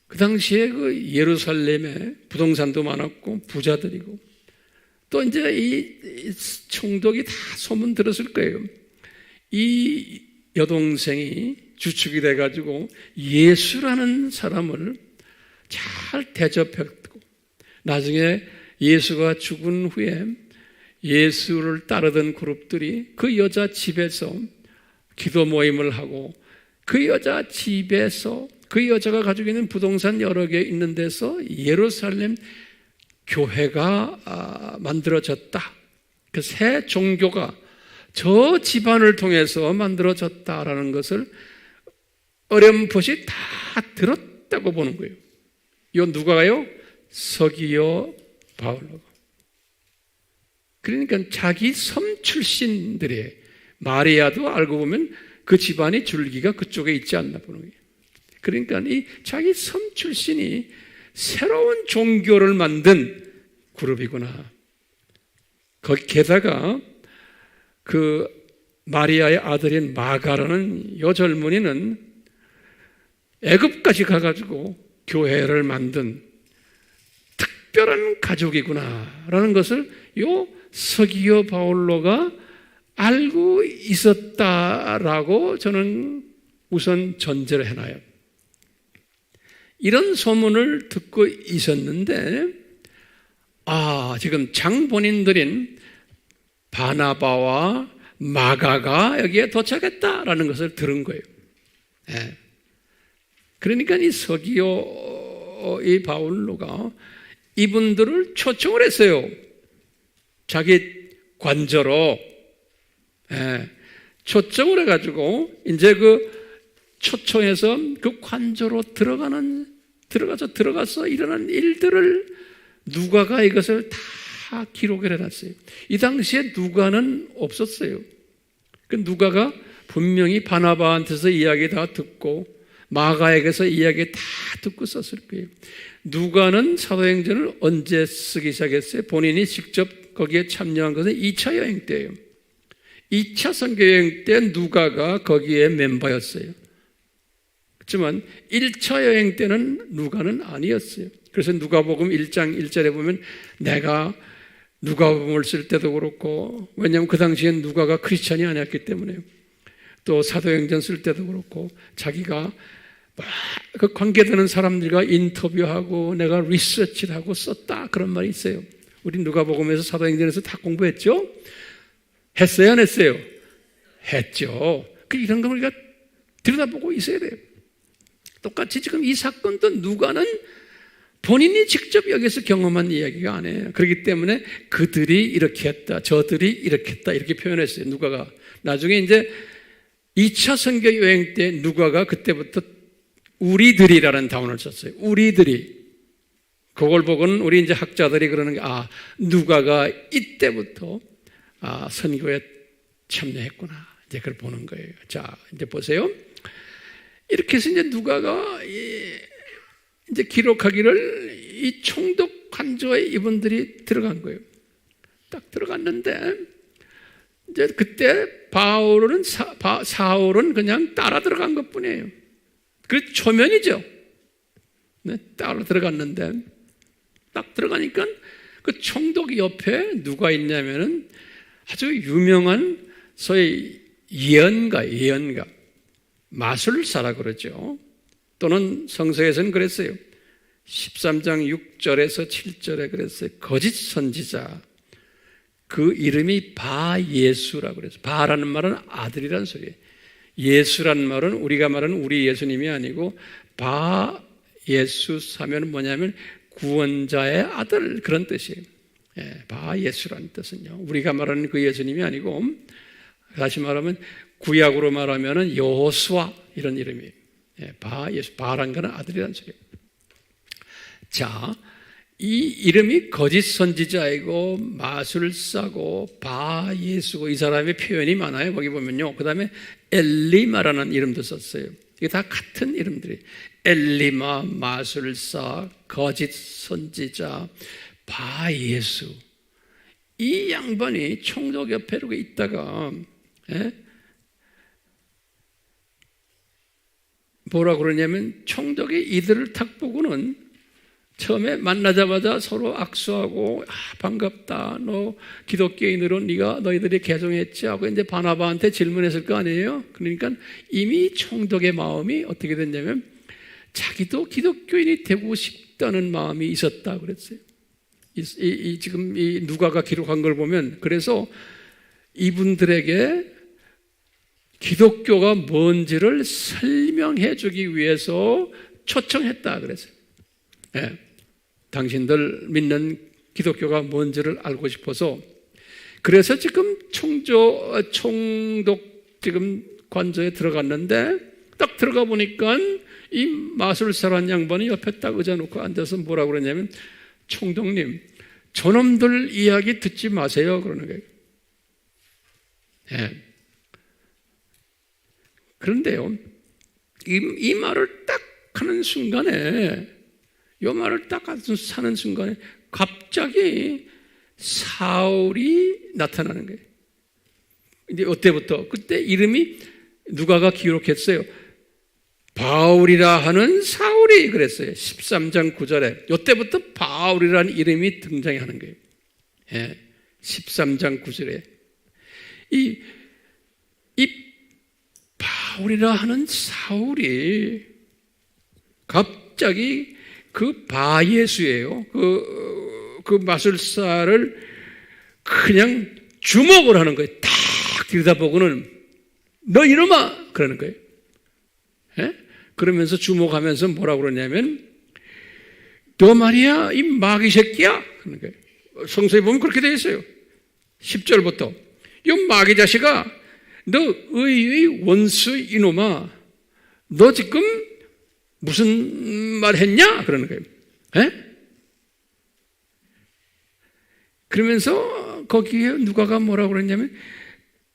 그 당시에 그 예루살렘에 부동산도 많았고 부자들이고, 또 이제 이 총독이 다 소문 들었을 거예요. 이 여동생이 주축이 돼가지고 예수라는 사람을 잘 대접했고, 나중에 예수가 죽은 후에 예수를 따르던 그룹들이 그 여자 집에서 기도 모임을 하고, 그 여자 집에서 그 여자가 가지고 있는 부동산 여러 개 있는 데서 예루살렘 교회가 만들어졌다. 그 새 종교가 저 집안을 통해서 만들어졌다라는 것을 어렴풋이 다 들었다고 보는 거예요. 이거 누가요? 서기오 바울로가. 그러니까 자기 섬 출신들의, 마리아도 알고 보면 그 집안의 줄기가 그쪽에 있지 않나 보는 거예요. 그러니까 이 자기 섬 출신이 새로운 종교를 만든 그룹이구나. 게다가 그 마리아의 아들인 마가라는 요 젊은이는 애굽까지 가가지고 교회를 만든 특별한 가족이구나라는 것을 요 서기오 바울로가 알고 있었다라고 저는 우선 전제를 해놔요. 이런 소문을 듣고 있었는데, 지금 장본인들인 바나바와 마가가 여기에 도착했다라는 것을 들은 거예요. 예. 그러니까 이 서기오 이 바울로가 이분들을 초청을 했어요. 자기 관저로. 예. 초청을 해가지고 이제 그 초청해서 그 관저로 들어가서 일어난 일들을 누가가 이것을 다 기록을 해놨어요. 이 당시에 누가는 없었어요. 그 누가가 분명히 바나바한테서 이야기 다 듣고 마가에게서 이야기 다 듣고 썼을 거예요. 누가는 사도행전을 언제 쓰기 시작했어요? 본인이 직접 거기에 참여한 것은 2차 여행 때예요. 2차 선교 여행 때 누가가 거기에 멤버였어요. 그렇지만 1차 여행 때는 누가는 아니었어요. 그래서 누가복음 1장 1절에 보면 내가 누가복음을 쓸 때도 그렇고, 왜냐하면 그 당시엔 누가가 크리스찬이 아니었기 때문에, 또 사도행전 쓸 때도 그렇고 자기가 그 관계되는 사람들과 인터뷰하고 내가 리서치를 하고 썼다 그런 말이 있어요. 우리 누가복음에서 사도행전에서 다 공부했죠? 했어요 안 했어요? 했죠. 이런 걸 우리가 들여다보고 있어야 돼요. 똑같이 지금 이 사건도 누가는 본인이 직접 여기서 경험한 이야기가 아니에요. 그렇기 때문에 그들이 이렇게 했다, 저들이 이렇게 했다 이렇게 표현했어요. 누가가 나중에 이제 2차 선교 여행 때 누가가 그때부터 우리들이라는 단어를 썼어요. 우리들이. 그걸 보고는 우리 이제 학자들이 그러는 게 누가가 이때부터 선교에 참여했구나. 이제 그걸 보는 거예요. 자, 이제 보세요. 이렇게 해서 이제 누가가 이제 기록하기를 이 총독 관저에 이분들이 들어간 거예요. 딱 들어갔는데 이제 그때 바울은 사울은 그냥 따라 들어간 것뿐이에요. 그 초면이죠. 네, 따라 들어갔는데 딱 들어가니까 그 총독 옆에 누가 있냐면은 아주 유명한 소위 예언가 마술사라 그러죠. 또는 성서에서는 그랬어요. 13장 6절에서 7절에 그랬어요. 거짓 선지자. 그 이름이 바예수라고 그랬어요. 바라는 말은 아들이라는 소리예요. 예수라는 말은 우리가 말하는 우리 예수님이 아니고 바예수 하면 뭐냐면 구원자의 아들 그런 뜻이에요. 예, 바예수라는 뜻은요. 우리가 말하는 그 예수님이 아니고 다시 말하면 구약으로 말하면 여호수아 이런 이름이에요. 예, 바예수, 바란 거는 아들이라는 소리예요. 자, 이 이름이 거짓 선지자이고 마술사고 바예수고 이 사람의 표현이 많아요. 거기 보면요. 그 다음에 엘리마라는 이름도 썼어요. 이게 다 같은 이름들이 엘리마, 마술사, 거짓 선지자, 바예수. 이 양반이 총독 옆에 이렇게 있다가 뭐라 그러냐면 총독이 이들을 탁 보고는 처음에 만나자마자 서로 악수하고 반갑다. 너 기독교인으로 너희들이 개종했지 하고 이제 바나바한테 질문했을 거 아니에요. 그러니까 이미 총독의 마음이 어떻게 됐냐면 자기도 기독교인이 되고 싶다는 마음이 있었다 그랬어요. 지금 이 누가가 기록한 걸 보면 그래서 이분들에게 기독교가 뭔지를 설명해 주기 위해서 초청했다 그랬어요. 네. 당신들 믿는 기독교가 뭔지를 알고 싶어서 그래서 지금 총독 지금 관저에 들어갔는데 딱 들어가 보니까 이 마술사란 양반이 옆에 딱 의자놓고 앉아서 뭐라고 그러냐면 총독님 저놈들 이야기 듣지 마세요 그러는 거예요. 네. 그런데요 이 말을 딱 하는 순간에 이 말을 딱 하는 순간에 갑자기 사울이 나타나는 거예요. 이제 어때부터? 그때 이름이 누가가 기록했어요. 바울이라 하는 사울이 그랬어요. 13장 9절에. 이때부터 바울이라는 이름이 등장하는 거예요. 예, 13장 9절에. 이 바울이라 하는 사울이 갑자기 그 바예수예요. 그 마술사를 그냥 주목을 하는 거예요. 딱 들여다보고는 너 이놈아! 그러는 거예요. 예? 그러면서 주목하면서 뭐라고 그러냐면 너 말이야 이 마귀 새끼야! 그러는 거예요. 성서에 보면 그렇게 되어 있어요. 10절부터 이 마귀 자식아 너 의의 원수 이놈아 너 지금 무슨 말 했냐? 그러는 거예요. 에? 그러면서 거기에 누가가 뭐라고 그랬냐면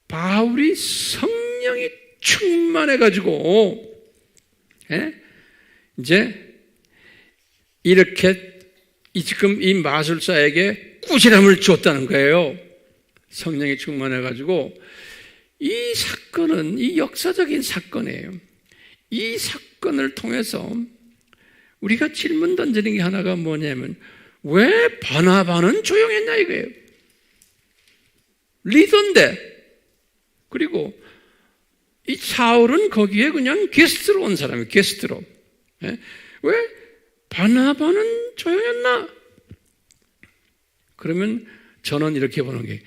바울이 성령이 충만해가지고 이제 이렇게 지금 이 마술사에게 꾸지람을 줬다는 거예요. 성령이 충만해가지고 이 사건은 이 역사적인 사건이에요. 이 사건을 통해서 우리가 질문 던지는 게 하나가 뭐냐면 왜 바나바는 조용했냐 이거예요. 리더인데 그리고 이 사울은 거기에 그냥 게스트로 온 사람이에요. 게스트로. 왜 바나바는 조용했나? 그러면 저는 이렇게 보는 게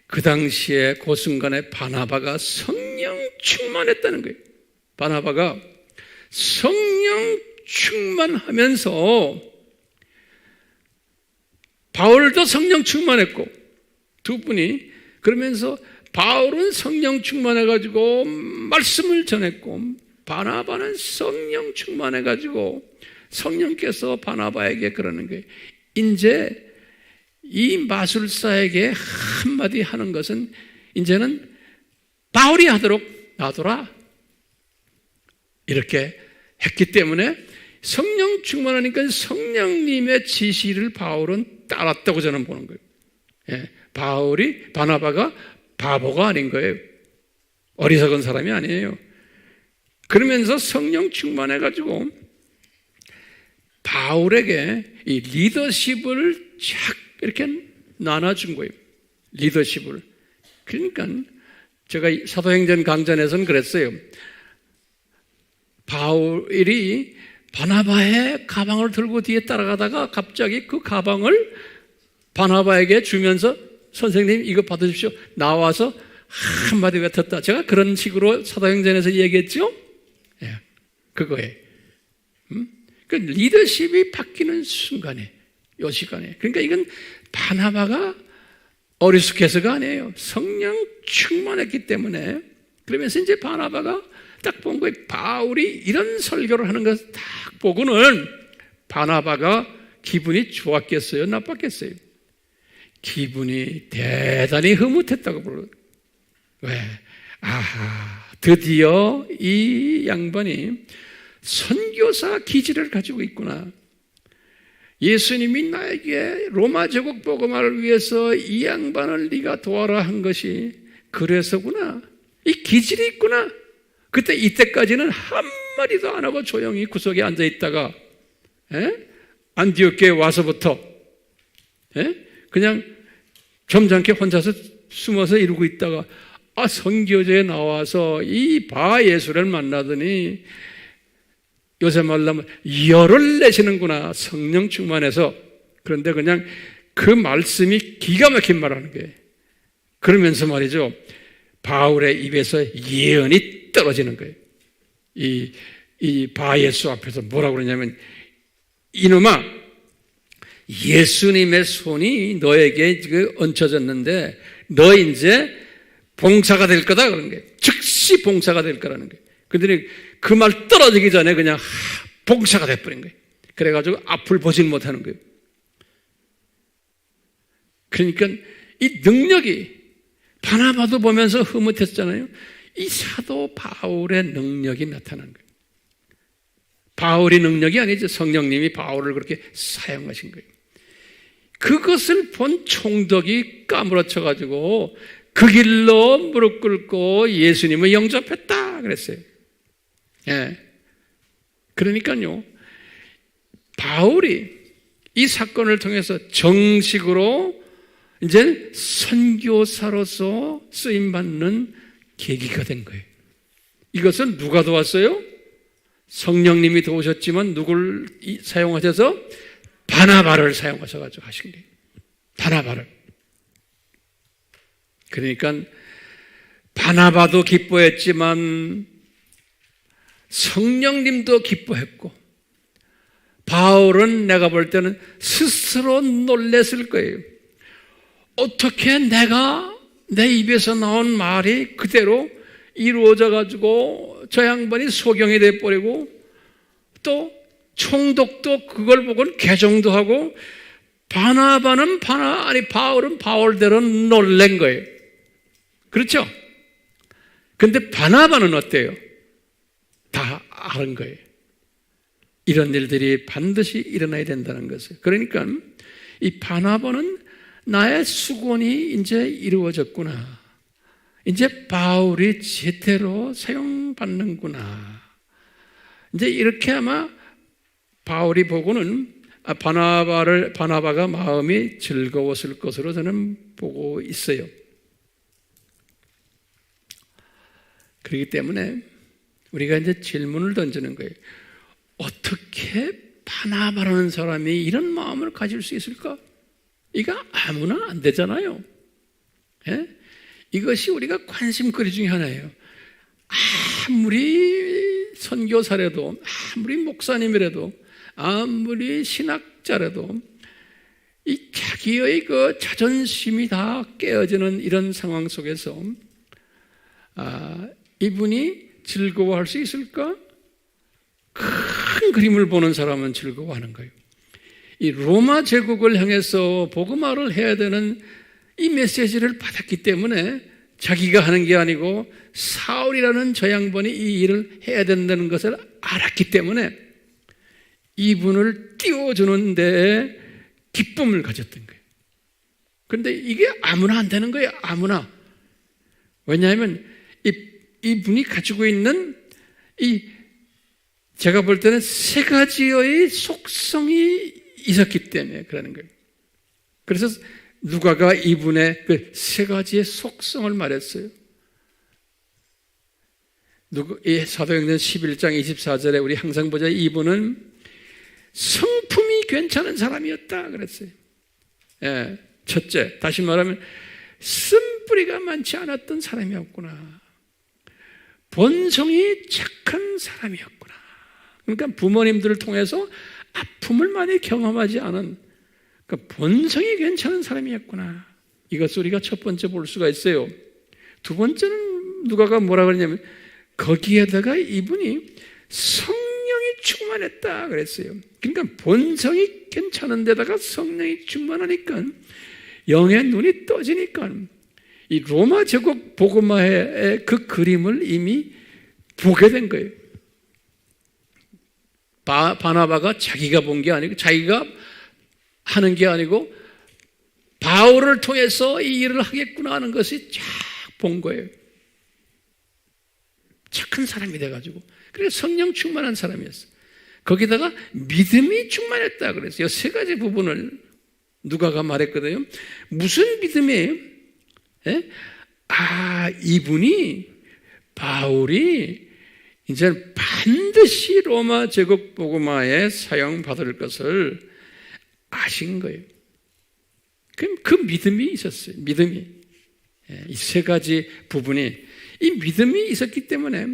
그 당시에 그 순간에 바나바가 성령 충만했다는 거예요. 바나바가 성령 충만하면서 바울도 성령 충만했고 두 분이 그러면서 바울은 성령 충만해가지고 말씀을 전했고 바나바는 성령 충만해가지고 성령께서 바나바에게 그러는 거예요. 이제 이 마술사에게 한마디 하는 것은 이제는 바울이 하도록 놔둬라. 이렇게 했기 때문에 성령 충만하니까 성령님의 지시를 바울은 따랐다고 저는 보는 거예요. 예, 바나바가 바보가 아닌 거예요. 어리석은 사람이 아니에요. 그러면서 성령 충만해가지고 바울에게 이 리더십을 쫙 이렇게 나눠준 거예요. 리더십을. 그러니까 제가 사도행전 강전에서는 그랬어요. 바울이 바나바의 가방을 들고 뒤에 따라가다가 갑자기 그 가방을 바나바에게 주면서 선생님 이거 받으십시오. 나와서 한마디 뱉었다. 제가 그런 식으로 사도행전에서 얘기했죠. 예, 그거에. 그 리더십이 바뀌는 순간에, 요 시간에. 그러니까 이건 바나바가 어리숙해서가 아니에요. 성령 충만했기 때문에. 그러면서 이제 바나바가 딱 본 거예요. 바울이 이런 설교를 하는 것을 딱 보고는 바나바가 기분이 좋았겠어요? 나빴겠어요? 기분이 대단히 흐뭇했다고 부르는 거예요. 왜? 아하, 드디어 이 양반이 선교사 기질을 가지고 있구나. 예수님이 나에게 로마 제국 복음화를 위해서 이 양반을 네가 도와라 한 것이 그래서구나. 이 기질이 있구나. 그때 이때까지는 한마디도 안 하고 조용히 구석에 앉아 있다가 안디옥에 와서부터 그냥 점잖게 혼자서 숨어서 이러고 있다가 선교제에 나와서 이 바 예수를 만나더니 요새 말로 하면 열을 내시는구나. 성령 충만해서. 그런데 그냥 그 말씀이 기가 막힌 말 하는 거예요. 그러면서 말이죠. 바울의 입에서 예언이 떨어지는 거예요. 이 바 예수 앞에서 뭐라고 그러냐면 이놈아 예수님의 손이 너에게 얹혀졌는데 너 이제 봉사가 될 거다 그런 거예요. 즉시 봉사가 될 거라는 거예요. 그들이 그 말 떨어지기 전에 그냥 봉사가 돼버린 거예요. 그래가지고 앞을 보질 못하는 거예요. 그러니까 이 능력이 바나바도 보면서 흐뭇했잖아요. 이 사도 바울의 능력이 나타난 거예요. 바울의 능력이 아니죠. 성령님이 바울을 그렇게 사용하신 거예요. 그것을 본 총독이 까무러쳐가지고 그 길로 무릎 꿇고 예수님을 영접했다 그랬어요. 예. 그러니까요, 바울이 이 사건을 통해서 정식으로 이제 선교사로서 쓰임받는 계기가 된 거예요. 이것은 누가 도왔어요? 성령님이 도우셨지만 누굴 사용하셔서? 바나바를 사용하셔가지고 하신 거예요. 바나바를. 그러니까 바나바도 기뻐했지만 성령님도 기뻐했고 바울은 내가 볼 때는 스스로 놀랬을 거예요. 어떻게 내가 내 입에서 나온 말이 그대로 이루어져 가지고 저 양반이 소경이 돼버리고 또 총독도 그걸 보고는 개종도 하고 바울은 바울대로 놀란 거예요. 그렇죠? 근데 바나바는 어때요? 다 아는 거예요. 이런 일들이 반드시 일어나야 된다는 것을. 그러니까 이 바나바는 나의 수건이 이제 이루어졌구나. 이제 바울이 제대로 사용받는구나. 이제 이렇게 아마 바울이 보고는 바나바가 마음이 즐거웠을 것으로 저는 보고 있어요. 그렇기 때문에 우리가 이제 질문을 던지는 거예요. 어떻게 바나바라는 사람이 이런 마음을 가질 수 있을까? 이거 아무나 안 되잖아요. 예? 이것이 우리가 관심거리 중에 하나예요. 아무리 선교사라도, 아무리 목사님이라도, 아무리 신학자라도 이 자기의 그 자존심이 다 깨어지는 이런 상황 속에서 이분이 즐거워할 수 있을까? 큰 그림을 보는 사람은 즐거워하는 거예요. 이 로마 제국을 향해서 복음화를 해야 되는 이 메시지를 받았기 때문에 자기가 하는 게 아니고 사울이라는 저 양반이 이 일을 해야 된다는 것을 알았기 때문에 이분을 띄워주는 데에 기쁨을 가졌던 거예요. 그런데 이게 아무나 안 되는 거예요. 아무나. 왜냐하면 이분이 가지고 있는 제가 볼 때는 세 가지의 속성이 있었기 때문에 그러는 거예요. 그래서 누가가 이분의 그 세 가지의 속성을 말했어요. 사도행전 11장 24절에 우리 항상 보자. 이분은 성품이 괜찮은 사람이었다 그랬어요. 예, 첫째, 다시 말하면 쓴뿌리가 많지 않았던 사람이었구나. 본성이 착한 사람이었구나. 그러니까 부모님들을 통해서 아픔을 많이 경험하지 않은, 그러니까 본성이 괜찮은 사람이었구나. 이것을 우리가 첫 번째 볼 수가 있어요. 두 번째는 누가가 뭐라 그러냐면 거기에다가 이분이 성령이 충만했다 그랬어요. 그러니까 본성이 괜찮은 데다가 성령이 충만하니까 영의 눈이 떠지니까 이 로마 제국 복음화의 그 그림을 이미 보게 된 거예요. 바나바가 자기가 본 게 아니고, 자기가 하는 게 아니고 바울을 통해서 이 일을 하겠구나 하는 것이 쫙 본 거예요. 착한 사람이 돼가지고. 그래서 성령 충만한 사람이었어. 거기다가 믿음이 충만했다 그랬어요. 세 가지 부분을 누가가 말했거든요. 무슨 믿음이에요? 예? 이분이, 바울이 이제 반드시 로마 제국 복음화에 사용받을 것을 아신 거예요. 그 믿음이 있었어요. 믿음이. 이 세 가지 부분이, 이 믿음이 있었기 때문에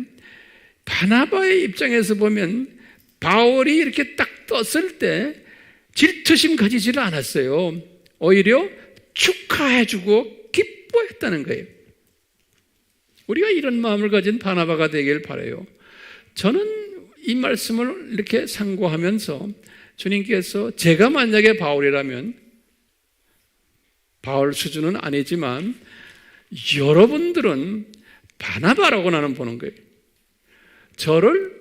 바나바의 입장에서 보면 바울이 이렇게 딱 떴을 때 질투심 가지지를 않았어요. 오히려 축하해주고 기뻐했다는 거예요. 우리가 이런 마음을 가진 바나바가 되길 바라요. 저는 이 말씀을 이렇게 상고하면서 주님께서, 제가 만약에 바울이라면, 바울 수준은 아니지만 여러분들은 바나바라고 나는 보는 거예요. 저를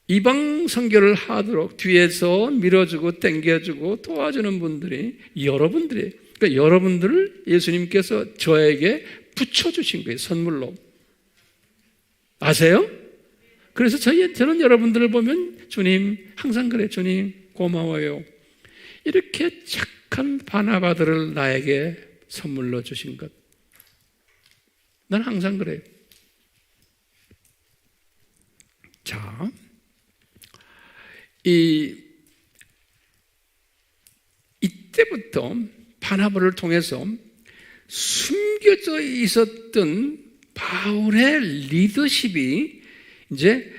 이방 선교를 하도록 뒤에서 밀어주고 땡겨주고 도와주는 분들이 여러분들이에요. 그러니까 여러분들을 예수님께서 저에게 붙여주신 거예요. 선물로. 아세요? 그래서 저는 여러분들을 보면 주님, 항상 그래. 주님 고마워요. 이렇게 착한 바나바들을 나에게 선물로 주신 것. 난 항상 그래요. 자, 이때부터 바나바를 통해서 숨겨져 있었던 바울의 리더십이 이제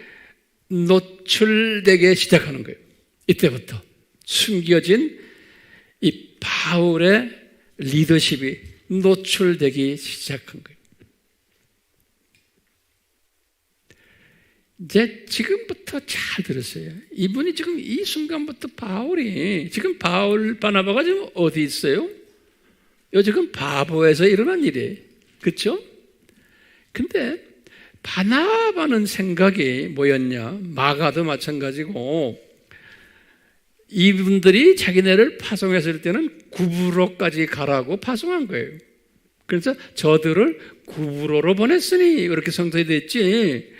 노출되기 시작하는 거예요. 이때부터 숨겨진 이 바울의 리더십이 노출되기 시작한 거예요. 이제 지금부터 잘 들으세요. 이분이 지금 이 순간부터 바울이, 지금 바나바가 지금 어디 있어요? 요 지금 바보에서 일어난 일이에요. 그렇죠? 근데 바나바는 생각이 뭐였냐? 마가도 마찬가지고, 이분들이 자기네를 파송했을 때는 구브로까지 가라고 파송한 거예요. 그래서 저들을 구브로로 보냈으니 이렇게 성토이 됐지,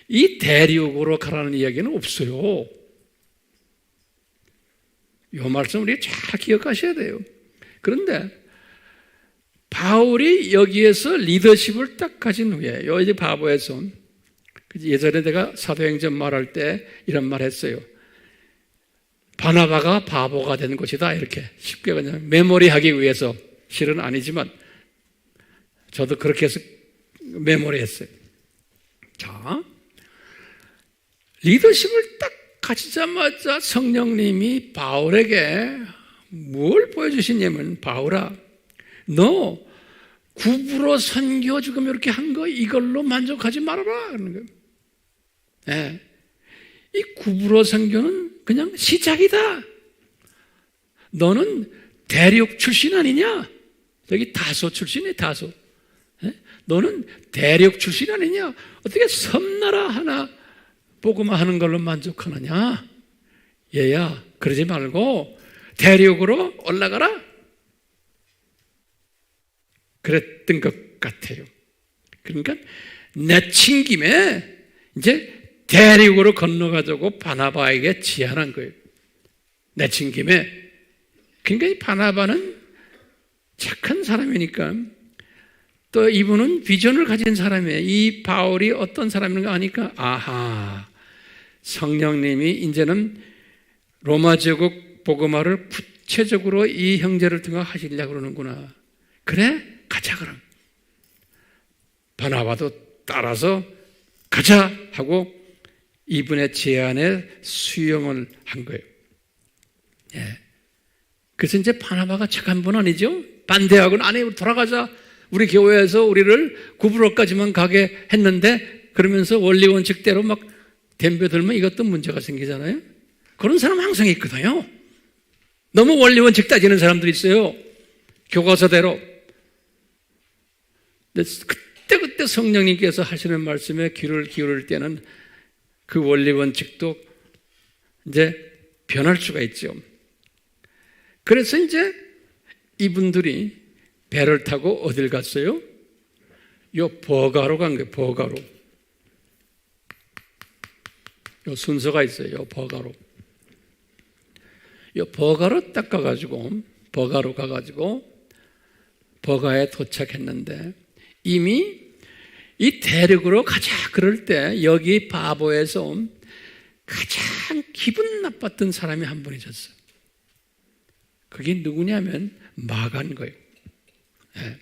이 대륙으로 가라는 이야기는 없어요. 이 말씀 우리 잘 기억하셔야 돼요. 그런데 바울이 여기에서 리더십을 딱 가진 후에, 여기 바보에서, 예전에 내가 사도행전 말할 때 이런 말 했어요. 바나바가 바보가 된 것이다. 이렇게 쉽게 그냥 메모리하기 위해서, 실은 아니지만 저도 그렇게 해서 메모리했어요. 자, 리더십을 딱 가지자마자 성령님이 바울에게 뭘 보여주시냐면, 바울아, 너 구부로 선교 지금 이렇게 한 거 이걸로 만족하지 말아라 그러는 거예요. 네. 이 구부로 선교는 그냥 시작이다. 너는 대륙 출신 아니냐? 여기 다소 출신이 다소. 네? 너는 대륙 출신 아니냐? 어떻게 섬나라 하나 복음화 하는 걸로 만족하느냐? 얘야, 그러지 말고 대륙으로 올라가라. 그랬던 것 같아요. 그러니까 내친 김에 이제 대륙으로 건너가지고 바나바에게 제안한 거예요. 내친 김에. 그러니까 이 바나바는 착한 사람이니까 또 이분은 비전을 가진 사람이에요. 이 바울이 어떤 사람인가 하니까 아하, 성령님이 이제는 로마 제국 복음화를 구체적으로 이 형제를 통해 하시려고 그러는구나. 그래? 가자 그럼. 바나바도 따라서 가자 하고 이분의 제안에 수용을 한 거예요. 예. 그래서 이제 바나바가 착한 분 아니죠? 반대하고는 아니 돌아가자. 우리 교회에서 우리를 구부로까지만 가게 했는데 그러면서 원리 원칙대로 막 덤벼들면 이것도 문제가 생기잖아요. 그런 사람 항상 있거든요. 너무 원리 원칙 따지는 사람들이 있어요. 교과서대로. 그때 성령님께서 하시는 말씀에 귀를 기울일 때는 그 원리 원칙도 이제 변할 수가 있죠. 그래서 이제 이분들이 배를 타고 어딜 갔어요? 요 버가로 간 거예요. 버가로. 요 순서가 있어요. 요 버가로. 요 버가로 딱 가가지고 버가로 가가지고 버가에 도착했는데 이미 이 대륙으로 가자 그럴 때 여기 바보에서 가장 기분 나빴던 사람이 한 분 있었어요. 그게 누구냐면 마가인 거예요. 네.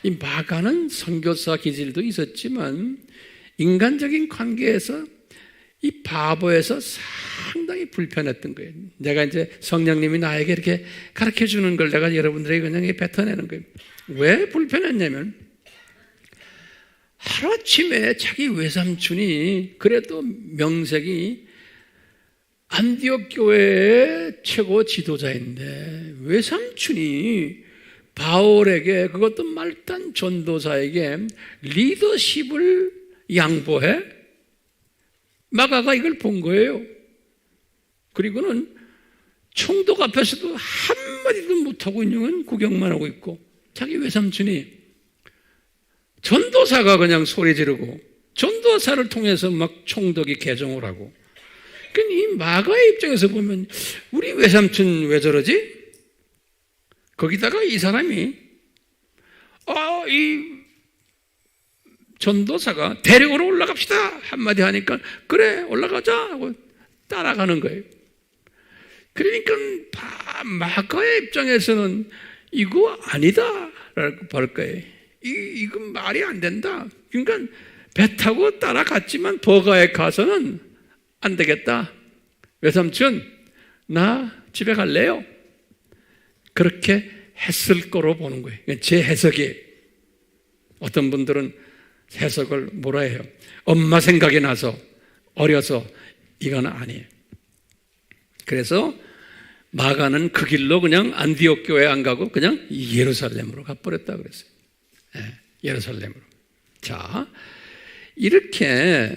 이 마가는 선교사 기질도 있었지만 인간적인 관계에서 이 바보에서 상당히 불편했던 거예요. 내가 이제 성령님이 나에게 이렇게 가르쳐 주는 걸 내가 여러분들에게 그냥 뱉어내는 거예요. 왜 불편했냐면 하루아침에 자기 외삼촌이 그래도 명색이 안디옥 교회의 최고 지도자인데 외삼촌이 바울에게 그것도 말단 전도사에게 리더십을 양보해? 마가가 이걸 본 거예요. 그리고는 총독 앞에서도 한마디도 못하고 있는 구경만 하고 있고 자기 외삼촌이 전도사가 그냥 소리 지르고 전도사를 통해서 막 총독이 개종을 하고 그러니까 이 마가의 입장에서 보면 우리 외삼촌 왜 저러지? 거기다가 이 사람이 이 전도사가 대륙으로 올라갑시다 한마디 하니까 그래 올라가자 하고 따라가는 거예요. 그러니까 마가의 입장에서는 이거 아니다 라고 볼 거예요. 이건 말이 안 된다. 그러니까 배 타고 따라갔지만 버가에 가서는 안 되겠다. 외삼촌 나 집에 갈래요. 그렇게 했을 거로 보는 거예요. 제 해석이에요. 어떤 분들은 해석을 뭐라 해요? 엄마 생각이 나서 어려서 이건 아니에요. 그래서 마가는 그 길로 그냥 안디옥 교회 안 가고 그냥 예루살렘으로 가버렸다 그랬어요. 예루살렘으로. 자, 이렇게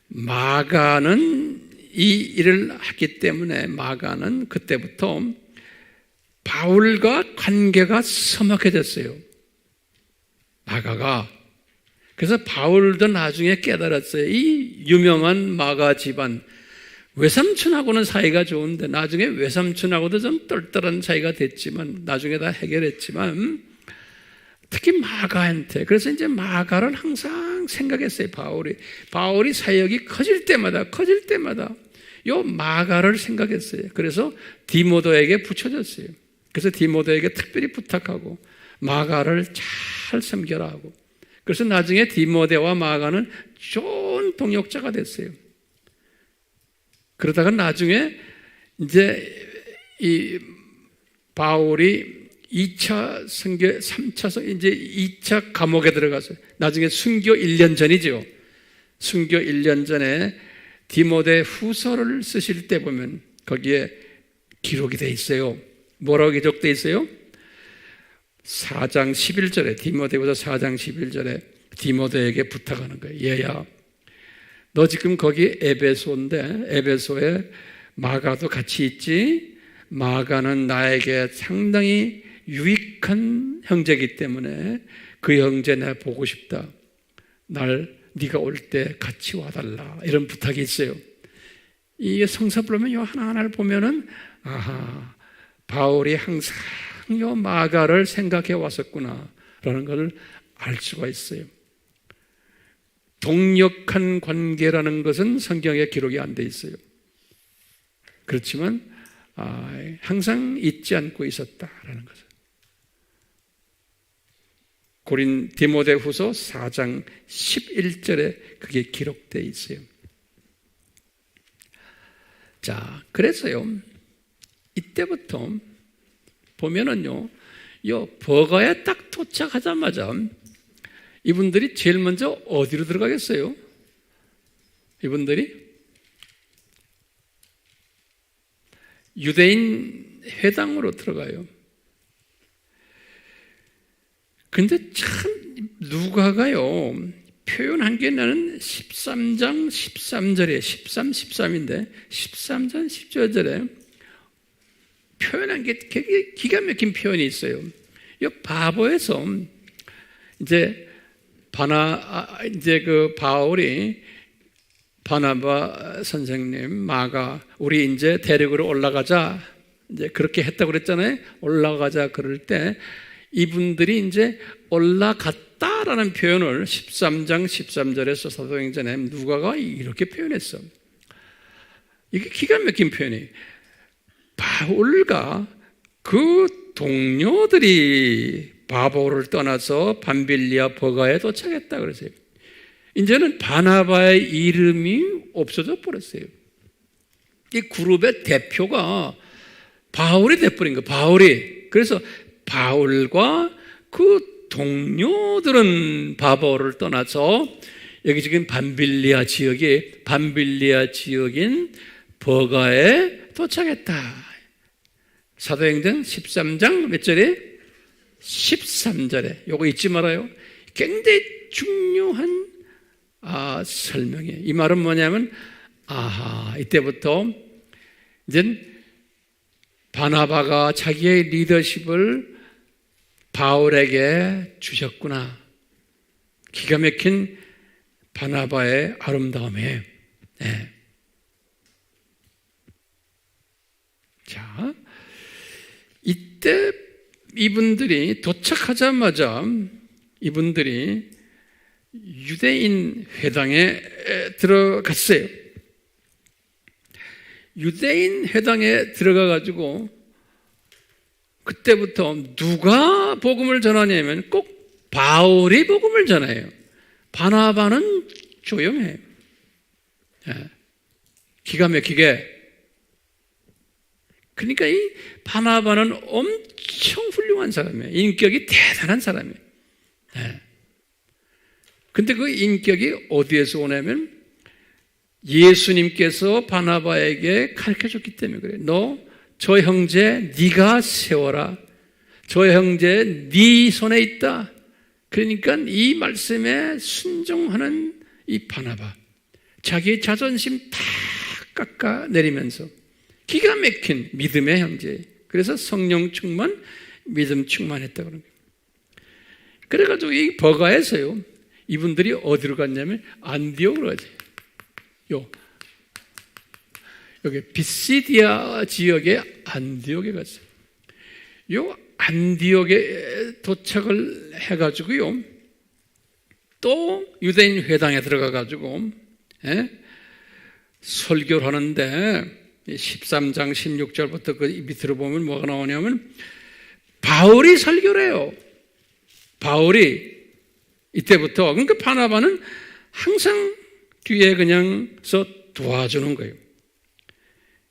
마가는 이 일을 하기 때문에 마가는 그때부터 바울과 관계가 서먹해졌어요. 마가가. 그래서 바울도 나중에 깨달았어요. 이 유명한 마가 집안 외삼촌하고는 사이가 좋은데 나중에 외삼촌하고도 좀 떨떨한 사이가 됐지만 나중에 다 해결했지만 특히 마가한테 그래서 이제 마가를 항상 생각했어요. 바울이 사역이 커질 때마다 요 마가를 생각했어요. 그래서 디모데에게 붙여줬어요. 그래서 디모데에게 특별히 부탁하고 마가를 잘 섬겨라 하고 그래서 나중에 디모데와 마가는 좋은 동역자가 됐어요. 그러다가 나중에 이제 이 바울이 2차 선교, 3차 이제 2차 감옥에 들어갔어요. 나중에 순교 1년 전이죠. 순교 1년 전에 디모데 후서를 쓰실 때 보면 거기에 기록이 돼 있어요. 뭐라고 기록돼 있어요? 4장 11절에 디모데후서 4장 11절에 디모데에게 부탁하는 거예요. 얘야, 너 지금 거기 에베소인데 에베소에 마가도 같이 있지? 마가는 나에게 상당히 유익한 형제이기 때문에 그 형제 내가 보고 싶다. 네가 올 때 같이 와달라. 이런 부탁이 있어요. 이 성서를 요 하나하나를 보면은 아하, 바울이 항상 요 마가를 생각해 왔었구나 라는 걸 알 수가 있어요. 동력한 관계라는 것은 성경에 기록이 안 돼 있어요. 그렇지만 항상 잊지 않고 있었다라는 것을. 디모데후서 4장 11절에 그게 기록되어 있어요. 자, 그래서요, 이때부터 보면은요, 요 버가에 딱 도착하자마자 이분들이 제일 먼저 어디로 들어가겠어요? 이분들이 유대인 회당으로 들어가요. 근데 참 누가가요 표현한 게 나는 13장 13절에 13, 13인데 13장 14절에 표현한 게 되게 기가 막힌 표현이 있어요. 이 바보에서 이제 그 바울이 바나바 선생님, 마가 우리 이제 대륙으로 올라가자 이제 그렇게 했다고 그랬잖아요. 올라가자 그럴 때 이분들이 이제 올라갔다라는 표현을 13장 13절에서 사도행전에 누가가 이렇게 표현했어. 이게 기가 막힌 표현이에요. 바울과 그 동료들이 바보를 떠나서 밤빌리아 버가에 도착했다 그랬어요. 이제는 바나바의 이름이 없어져 버렸어요. 이 그룹의 대표가 바울이 돼버린 거예요. 바울이. 그래서 바울과 그 동료들은 바보를 떠나서 여기 지금 밤빌리아 지역인 버가에 도착했다. 사도행전 13장 몇 절에? 13절에. 요거 잊지 말아요. 굉장히 중요한 설명이에요. 이 말은 뭐냐면 이때부터 이제 바나바가 자기의 리더십을 바울에게 주셨구나. 기가 막힌 바나바의 아름다움에. 네. 자, 이때 이분들이 도착하자마자 이분들이 유대인 회당에 들어갔어요. 유대인 회당에 들어가가지고 그때부터 누가 복음을 전하냐면 꼭 바울이 복음을 전해요. 바나바는 조용해요. 기가 막히게. 그러니까 이 바나바는 엄청 훌륭한 사람이에요. 인격이 대단한 사람이에요. 근데 그 인격이 어디에서 오냐면 예수님께서 바나바에게 가르쳐줬기 때문에 그래요. 너 저 형제 네가 세워라. 저 형제 네 손에 있다. 그러니까 이 말씀에 순종하는 이 바나바, 자기의 자존심 다 깎아내리면서 기가 막힌 믿음의 형제. 그래서 성령 충만, 믿음 충만했다고 그럽니다. 그래가지고 이 버가에서요, 이분들이 어디로 갔냐면 안디옥으로 가죠. 여기 비시디아 지역의 안디옥에 갔어요. 요 안디옥에 도착을 해가지고요, 또 유대인 회당에 들어가가지고 설교를 하는데 13장 16절부터 그 밑으로 보면 뭐가 나오냐면 바울이 설교를 해요. 바울이 이때부터. 그러니까 바나바는 항상 뒤에 그냥 서 도와주는 거예요.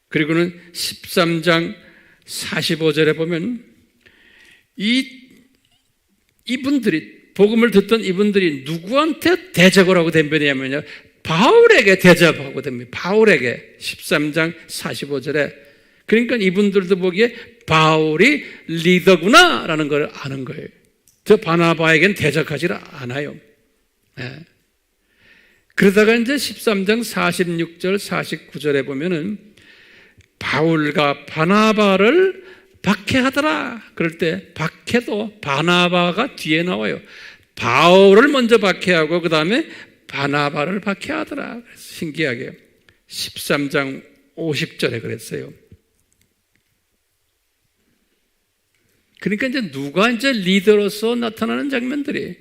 그리고는 13장 45절에 보면 이분들이 복음을 듣던 이분들이 누구한테 대적을 하고 덤벼냐면요, 바울에게 대접하고 덤벼요. 바울에게. 13장 45절에. 그러니까 이분들도 보기에 바울이 리더구나 라는 걸 아는 거예요. 저 바나바에겐 대적하지 않아요. 그러다가 이제 13장 46절 49절에 보면은 바울과 바나바를 박해하더라. 그럴 때 박해도 바나바가 뒤에 나와요. 바울을 먼저 박해하고 그 다음에 바나바를 박해하더라. 신기하게 13장 50절에 그랬어요. 그러니까 이제 누가 이제 리더로서 나타나는 장면들이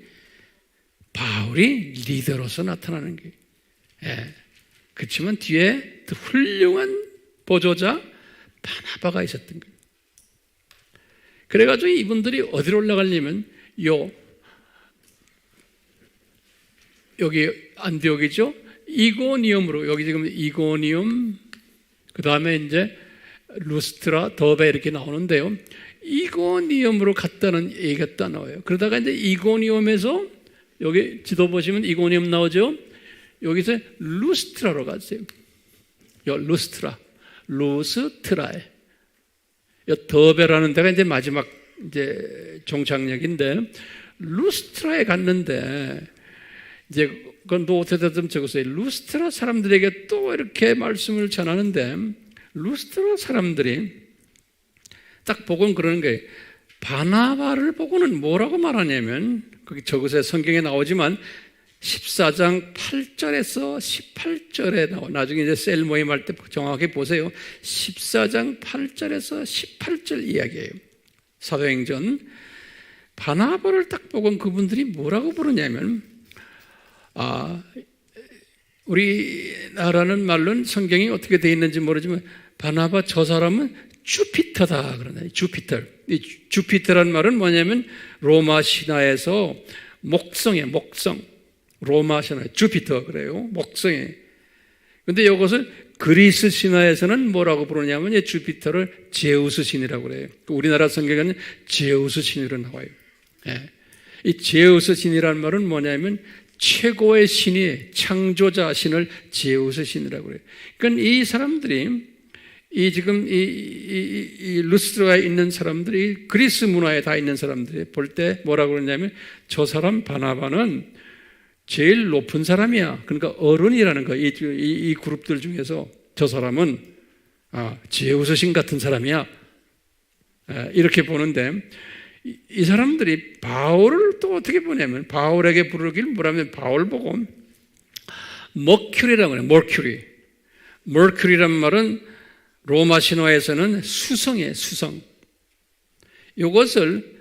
바울이 리더로서 나타나는 게. 예. 그렇지만 뒤에 더 훌륭한 보조자 바나바가 있었던 거예요. 그래가지고 이분들이 어디로 올라가려면 여기 안디옥이죠. 이고니움으로 여기 지금 이고니움 그 다음에 이제 루스트라 더베 이렇게 나오는데요. 이고니움으로 갔다는 얘기가 딱 나와요. 그러다가 이제 이고니움에서 여기 지도 보시면 이고니움 나오죠. 여기서 루스트라로 갔어요. 루스트라에 더베라는 데가 이제 마지막 이제 종착역인데 루스트라에 갔는데 이제 그건 노트에다 좀 적었어요. 루스트라 사람들에게 또 이렇게 말씀을 전하는데 루스트라 사람들이 딱 보고는 그러는 거예요. 바나바를 보고는 뭐라고 말하냐면 거기 적으세요. 성경에 나오지만 14장 8절에서 18절에 나와. 나중에 이제 셀 모임할 때 정확하게 보세요. 14장 8절에서 18절 이야기예요. 사도행전. 바나바를 딱 보고 그분들이 뭐라고 부르냐면 우리나라는 말로는 성경이 어떻게 되어 있는지 모르지만 바나바 저 사람은 주피터다 그러나요. 주피터. 이 주피터란 말은 뭐냐면 로마 신화에서 목성이에요. 목성. 로마 신화 주피터 그래요. 목성이에요. 근데 이것을 그리스 신화에서는 뭐라고 부르냐면 이 주피터를 제우스 신이라고 그래요. 우리나라 성경에는 제우스 신으로 나와요. 예. 이 제우스 신이라는 말은 뭐냐면 최고의 신이 창조자 신을 제우스 신이라고 그래요. 그러니까 이 사람들이 지금 이 루스트라에 있는 사람들이 그리스 문화에 다 있는 사람들이 볼 때 뭐라고 그러냐면 저 사람 바나바는 제일 높은 사람이야. 그러니까 어른이라는 거. 이 그룹들 중에서 저 사람은 제우스 신 같은 사람이야. 이렇게 보는데 이 사람들이 바울을 또 어떻게 보냐면 바울에게 부르길 뭐라면 바울 보고 머큐리라고 해요. 머큐리란 말은 로마 신화에서는 수성이에요. 수성. 이것을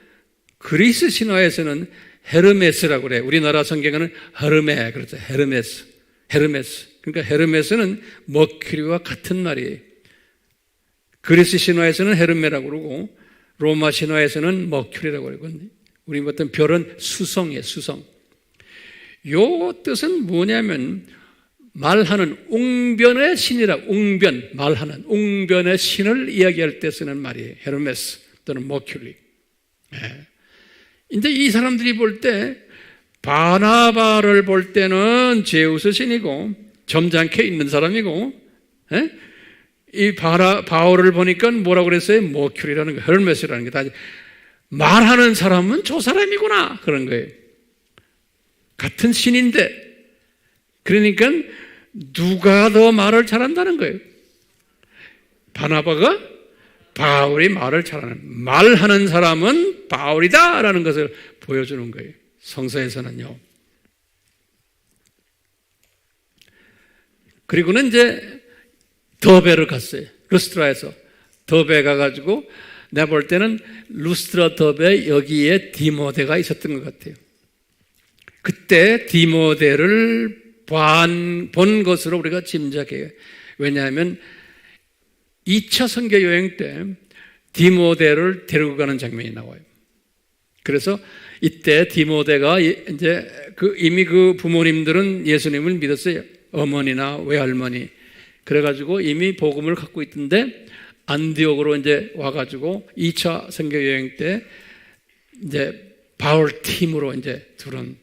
그리스 신화에서는 헤르메스라고 그래요. 우리나라 성경에는 헤르메 그렇죠. 헤르메스. 그러니까 헤르메스는 머큐리와 같은 말이에요. 그리스 신화에서는 헤르메라고 그러고 로마 신화에서는 머큐리라고 그러고 우리 어떤 별은 수성이에요. 수성. 요 뜻은 뭐냐면 말하는 웅변의 신이라 말하는 웅변의 신을 이야기할 때 쓰는 말이에요. 헤르메스 또는 머큐리. 근데 이 사람들이 볼 때 바나바를 볼 때는 제우스 신이고 점잖게 있는 사람이고 이 바울을 보니까 뭐라고 그랬어요? 머큐리라는 거, 헤르메스라는 게 다 말하는 사람은 저 사람이구나 그런 거예요. 같은 신인데 그러니까 누가 더 말을 잘한다는 거예요? 바나바가 바울이 말을 잘하는 말하는 사람은 바울이다라는 것을 보여주는 거예요. 성서에서는요. 그리고는 이제 더베를 갔어요. 루스트라에서 더베 가가지고 내가 볼 때는 루스트라 더베 여기에 디모데가 있었던 것 같아요. 그때 디모데를 본 것으로 우리가 짐작해요. 왜냐하면 2차 선교 여행 때 디모데를 데리고 가는 장면이 나와요. 그래서 이때 디모데가 이제 이미 그 부모님들은 예수님을 믿었어요. 어머니나 외할머니. 그래가지고 이미 복음을 갖고 있던데 안디옥으로 이제 와가지고 2차 선교 여행 때 이제 바울 팀으로 이제 들은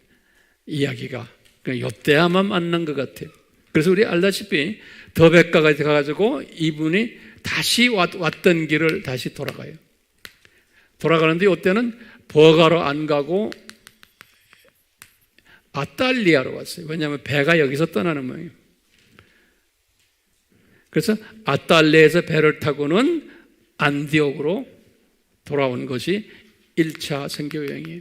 이야기가 요때 아마 만난 것 같아요. 그래서 우리 알다시피 더베까지 가가지고 이분이 다시 왔던 길을 다시 돌아가요. 돌아가는데 이때는 버가로 안 가고 아탈리아로 왔어요. 왜냐하면 배가 여기서 떠나는 모양이에요. 그래서 아탈리아에서 배를 타고는 안디옥으로 돌아온 것이 1차 선교여행이에요.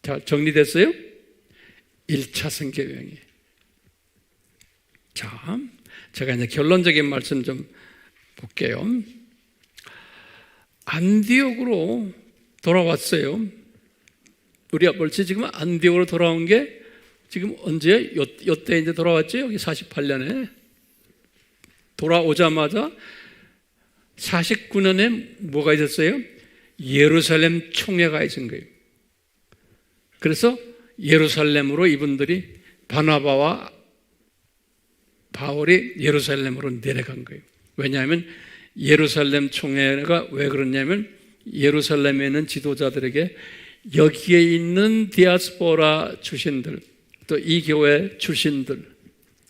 자, 정리됐어요? 1차 선교여행이에요. 자, 제가 이제 결론적인 말씀 좀 볼게요. 안디옥으로 돌아왔어요. 우리가 벌써 지금 안디옥으로 돌아온 게 지금 언제? 요때 이제 돌아왔죠? 여기 48년에. 돌아오자마자 49년에 뭐가 있었어요? 예루살렘 총회가 있은 거예요. 그래서 예루살렘으로 이분들이 바나바와 바울이 예루살렘으로 내려간 거예요. 왜냐하면 예루살렘 총회가 왜 그러냐면 예루살렘에 있는 지도자들에게 여기에 있는 디아스포라 출신들, 또 이 교회 출신들,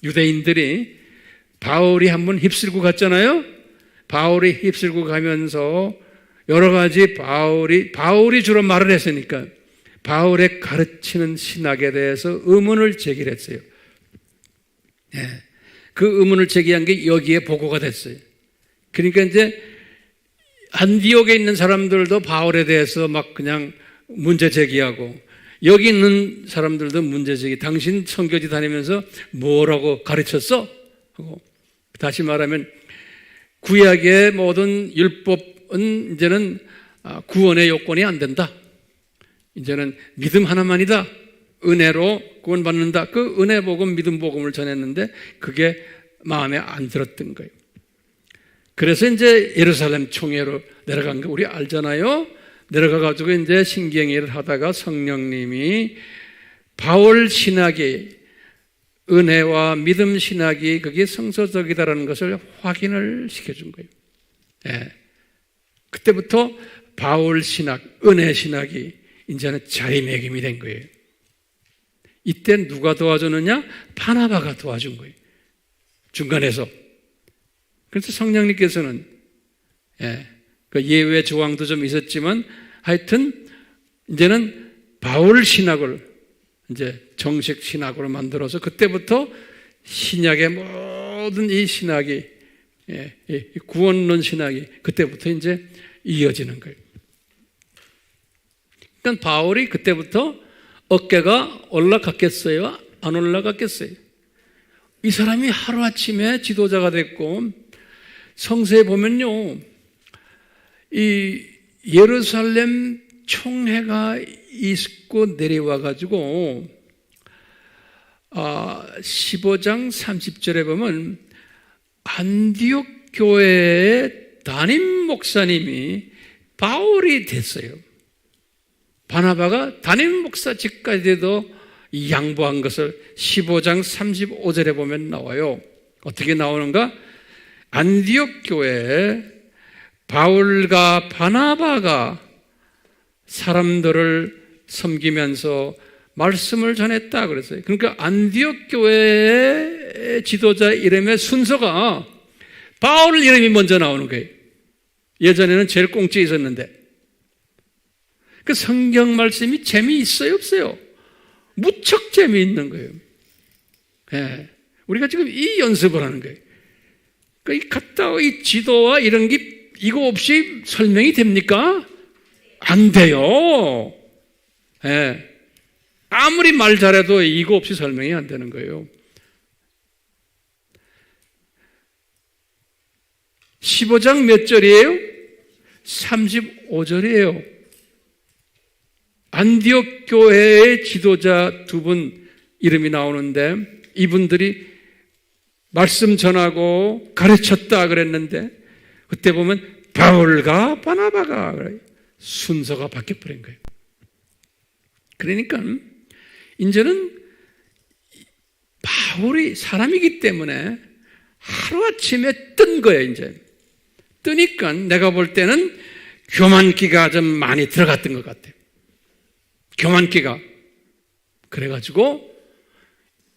유대인들이 바울이 한번 휩쓸고 갔잖아요. 바울이 휩쓸고 가면서 여러 가지 바울이 주로 말을 했으니까 바울의 가르치는 신학에 대해서 의문을 제기했어요. 예. 그 의문을 제기한 게 여기에 보고가 됐어요. 그러니까 이제 안디옥에 있는 사람들도 바울에 대해서 막 그냥 문제 제기하고 여기 있는 사람들도 문제 제기. 당신 선교지 다니면서 뭐라고 가르쳤어? 하고 다시 말하면 구약의 모든 율법은 이제는 구원의 요건이 안 된다. 이제는 믿음 하나만이다. 은혜로 구원받는다. 그 은혜 복음, 믿음 복음을 전했는데 그게 마음에 안 들었던 거예요. 그래서 이제 예루살렘 총회로 내려간 거 우리 알잖아요. 내려가가지고 이제 신경회를 하다가 성령님이 바울 신학이 은혜와 믿음 신학이 그게 성서적이다라는 것을 확인을 시켜준 거예요. 예. 그때부터 바울 신학, 은혜 신학이 이제는 자리매김이 된 거예요. 이때 누가 도와주느냐? 바나바가 도와준 거예요. 중간에서. 그래서 성령님께서는 그 예외 조항도 좀 있었지만 하여튼 이제는 바울 신학을 이제 정식 신학으로 만들어서 그때부터 신약의 모든 이 신학이 이 구원론 신학이 그때부터 이제 이어지는 거예요. 그러니까 바울이 그때부터 어깨가 올라갔겠어요? 안 올라갔겠어요? 이 사람이 하루아침에 지도자가 됐고 성서에 보면요, 이 예루살렘 총회가 있고 내려와가지고 15장 30절에 보면 안디옥 교회의 담임 목사님이 바울이 됐어요. 바나바가 담임 목사직까지도 양보한 것을 15장 35절에 보면 나와요. 어떻게 나오는가? 안디옥 교회에 바울과 바나바가 사람들을 섬기면서 말씀을 전했다 그랬어요. 그러니까 안디옥 교회의 지도자 이름의 순서가 바울 이름이 먼저 나오는 거예요. 예전에는 제일 꽁찌에 있었는데. 그 성경 말씀이 재미있어요, 없어요? 무척 재미있는 거예요. 예. 우리가 지금 이 연습을 하는 거예요. 그러니까 이 갔다 이 지도와 이런 게 이거 없이 설명이 됩니까? 안 돼요. 예. 아무리 말 잘해도 이거 없이 설명이 안 되는 거예요. 15장 몇 절이에요? 35절이에요. 안디옥 교회의 지도자 두 분 이름이 나오는데 이분들이 말씀 전하고 가르쳤다 그랬는데 그때 보면 바울과 바나바가 순서가 바뀌어버린 거예요. 그러니까 이제는 바울이 사람이기 때문에 하루아침에 뜬 거예요. 이제 뜨니까 내가 볼 때는 교만기가 좀 많이 들어갔던 것 같아요. 교만기가. 그래가지고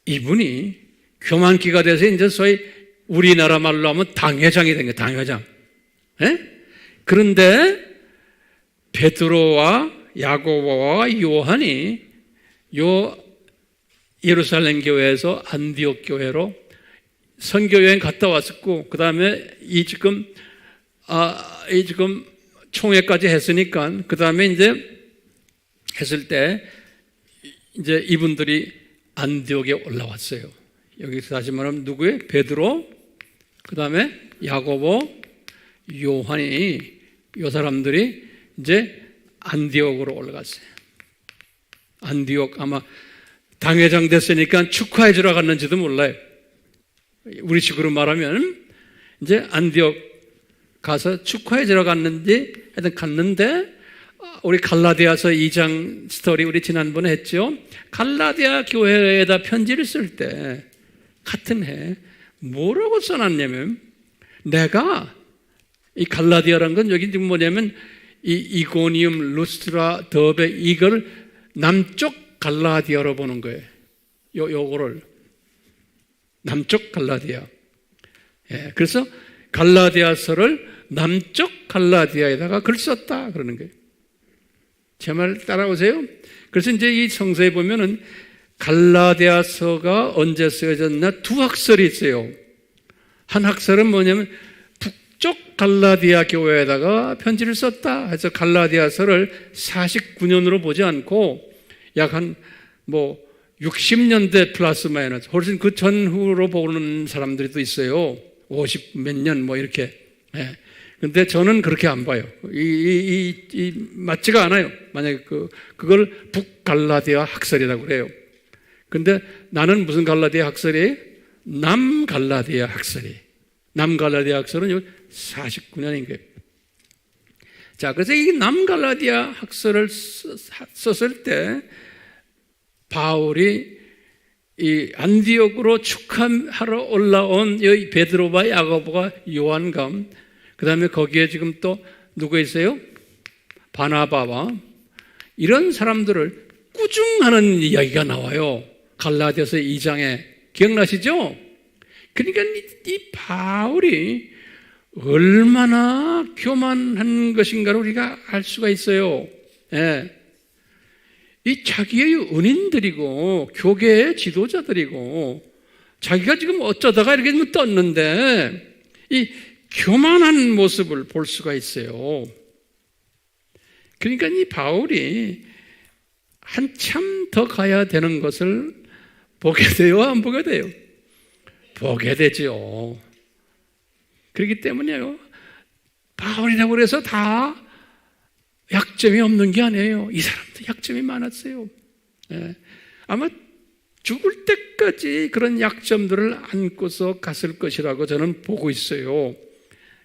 이분이 교만기가 돼서 이제 소위 우리나라 말로 하면 당회장이 된 거예요. 당회장. 예? 그런데 베드로와 야고보와 요한이 요 예루살렘 교회에서 안디옥 교회로 선교여행 갔다 왔었고 그 다음에 이 지금 이 지금 총회까지 했으니까 그 다음에 이제 했을 때 이제 이분들이 안디옥에 올라왔어요. 여기서 다시 말하면 누구예요? 베드로, 그 다음에 야고보, 요한이 이 사람들이 이제 안디옥으로 올라갔어요. 안디옥 아마 당회장 됐으니까 축하해 주러 갔는지도 몰라요. 우리 식으로 말하면 이제 안디옥 가서 축하해 주러 갔는지 하여튼 갔는데 우리 갈라디아서 2장 스토리 우리 지난번에 했죠. 갈라디아 교회에다 편지를 쓸 때 같은 해 뭐라고 써놨냐면 내가 이 갈라디아라는 건 여기 지금 뭐냐면 이 이고니움, 루스트라, 더베 이걸 남쪽 갈라디아로 보는 거예요. 요거를 남쪽 갈라디아. 예, 그래서 갈라디아서를 남쪽 갈라디아에다가 글 썼다 그러는 거예요. 제 말 따라오세요? 그래서 이제 이 성서에 보면은 갈라디아서가 언제 쓰여졌나 두 학설이 있어요. 한 학설은 뭐냐면 북쪽 갈라디아 교회에다가 편지를 썼다 해서 갈라디아서를 49년으로 보지 않고 약 한 60년대 플러스 마이너스 훨씬 그 전후로 보는 사람들이 또 있어요. 50 몇 년 이렇게. 예. 근데 저는 그렇게 안 봐요. 맞지가 않아요. 만약에 그걸 북갈라디아 학설이라고 그래요. 근데 나는 무슨 갈라디아 학설이에요? 남갈라디아 학설이. 남갈라디아 학설은 49년인 거예요. 자, 그래서 이 남갈라디아 학설을 썼을 때 바울이 이 안디옥으로 축하하러 올라온 이 베드로와 야고보가 요한과 그 다음에 거기에 지금 또 누구 있어요? 바나바와 이런 사람들을 꾸중하는 이야기가 나와요. 갈라디아서 2장에 기억나시죠? 그러니까 이 바울이 얼마나 교만한 것인가를 우리가 알 수가 있어요. 예. 이 자기의 은인들이고 교계의 지도자들이고 자기가 지금 어쩌다가 이렇게 떴는데 이 교만한 모습을 볼 수가 있어요. 그러니까 이 바울이 한참 더 가야 되는 것을 보게 돼요? 안 보게 돼요? 보게 되죠. 그렇기 때문에요. 바울이라고 해서 다 약점이 없는 게 아니에요. 이 사람도 약점이 많았어요. 예. 아마 죽을 때까지 그런 약점들을 안고서 갔을 것이라고 저는 보고 있어요.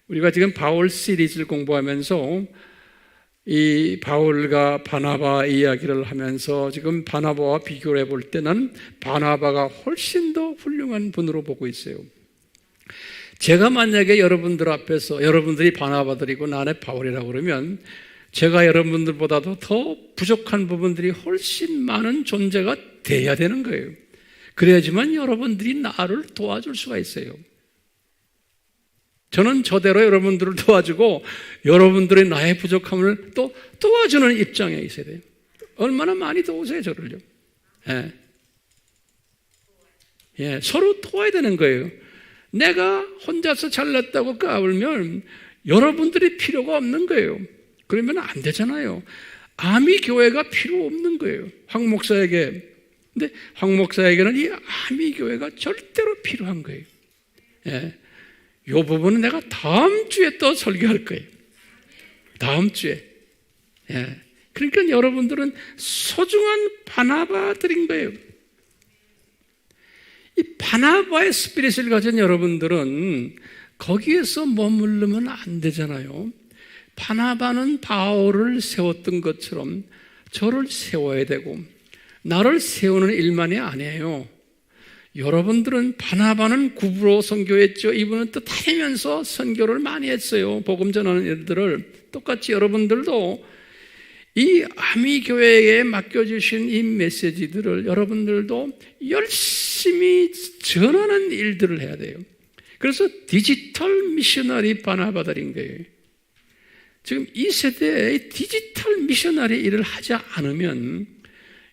우리가 지금 바울 시리즈를 공부하면서 이 바울과 바나바 이야기를 하면서 지금 바나바와 비교를 해볼 때는 바나바가 훨씬 더 훌륭한 분으로 보고 있어요. 제가 만약에 여러분들 앞에서 여러분들이 바나바들이고 나는 바울이라고 그러면 제가 여러분들보다도 더 부족한 부분들이 훨씬 많은 존재가 돼야 되는 거예요. 그래야지만 여러분들이 나를 도와줄 수가 있어요. 저는 저대로 여러분들을 도와주고 여러분들의 나의 부족함을 또 도와주는 입장에 있어야 돼요. 얼마나 많이 도우세요, 저를요. 예. 예, 서로 도와야 되는 거예요. 내가 혼자서 잘났다고 까불면 여러분들이 필요가 없는 거예요. 그러면 안 되잖아요. 아미 교회가 필요 없는 거예요. 황 목사에게. 근데 황 목사에게는 이 아미 교회가 절대로 필요한 거예요. 예. 이 부분은 내가 다음 주에 또 설교할 거예요. 다음 주에. 예. 그러니까 여러분들은 소중한 바나바들인 거예요. 이 바나바의 스피릿을 가진 여러분들은 거기에서 머무르면 안 되잖아요. 바나바는 바울을 세웠던 것처럼 저를 세워야 되고 나를 세우는 일만이 아니에요. 여러분들은 바나바는 구부로 선교했죠. 이분은 또 다니면서 선교를 많이 했어요. 복음 전하는 일들을. 똑같이 여러분들도 이 아미교회에 맡겨주신 이 메시지들을 여러분들도 열심히 전하는 일들을 해야 돼요. 그래서 디지털 미셔너리 바나바들인 거예요. 지금 이 세대에 디지털 미셔너리 일을 하지 않으면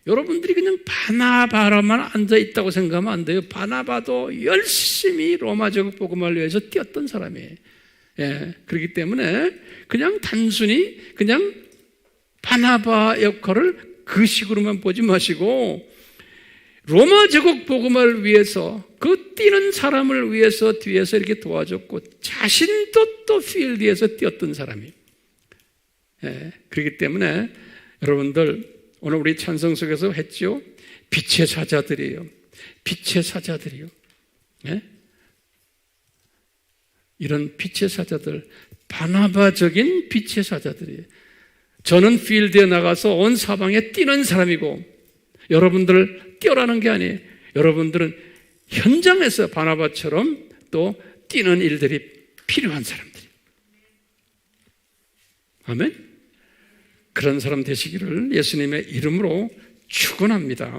여러분들이 그냥 바나바로만 앉아있다고 생각하면 안 돼요. 바나바도 열심히 로마제국 복음을 위해서 뛰었던 사람이에요. 그렇기 때문에 그냥 단순히 그냥 바나바 역할을 그 식으로만 보지 마시고 로마 제국 복음을 위해서 그 뛰는 사람을 위해서 뒤에서 이렇게 도와줬고 자신도 또 필드에서 뛰었던 사람이에요. 그렇기 때문에 여러분들 오늘 우리 찬송 속에서 했죠. 빛의 사자들이에요. 빛의 사자들이요. 이런 빛의 사자들, 바나바적인 빛의 사자들이에요. 저는 필드에 나가서 온 사방에 뛰는 사람이고 여러분들 뛰어라는 게 아니에요. 여러분들은 현장에서 바나바처럼 또 뛰는 일들이 필요한 사람들이에요. 아멘? 그런 사람 되시기를 예수님의 이름으로 축원합니다.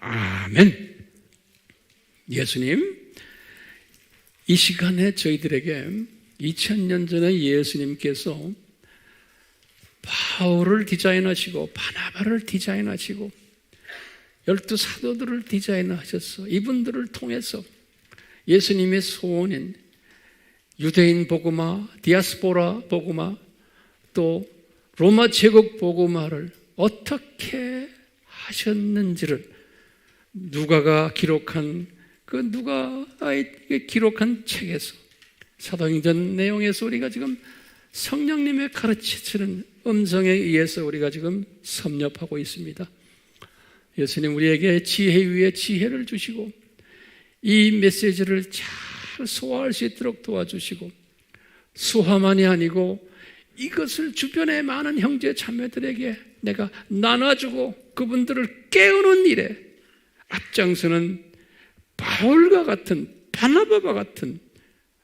아멘. 예수님, 이 시간에 저희들에게 2000년 전에 예수님께서 바울을 디자인하시고 바나바를 디자인하시고 12 사도들을 디자인하셨어. 이분들을 통해서 예수님의 소원인 유대인 복음화, 디아스포라 복음화, 또 로마 제국 복음화를 어떻게 하셨는지를 누가가 기록한 누가의 기록한 책에서 사도행전 내용에서 우리가 지금 성령님의 가르치시는 음성에 의해서 우리가 지금 섭렵하고 있습니다. 예수님 우리에게 지혜 위에 지혜를 주시고 이 메시지를 잘 소화할 수 있도록 도와주시고 소화만이 아니고 이것을 주변의 많은 형제 자매들에게 내가 나눠주고 그분들을 깨우는 일에 앞장서는 바울과 같은 바나바와 같은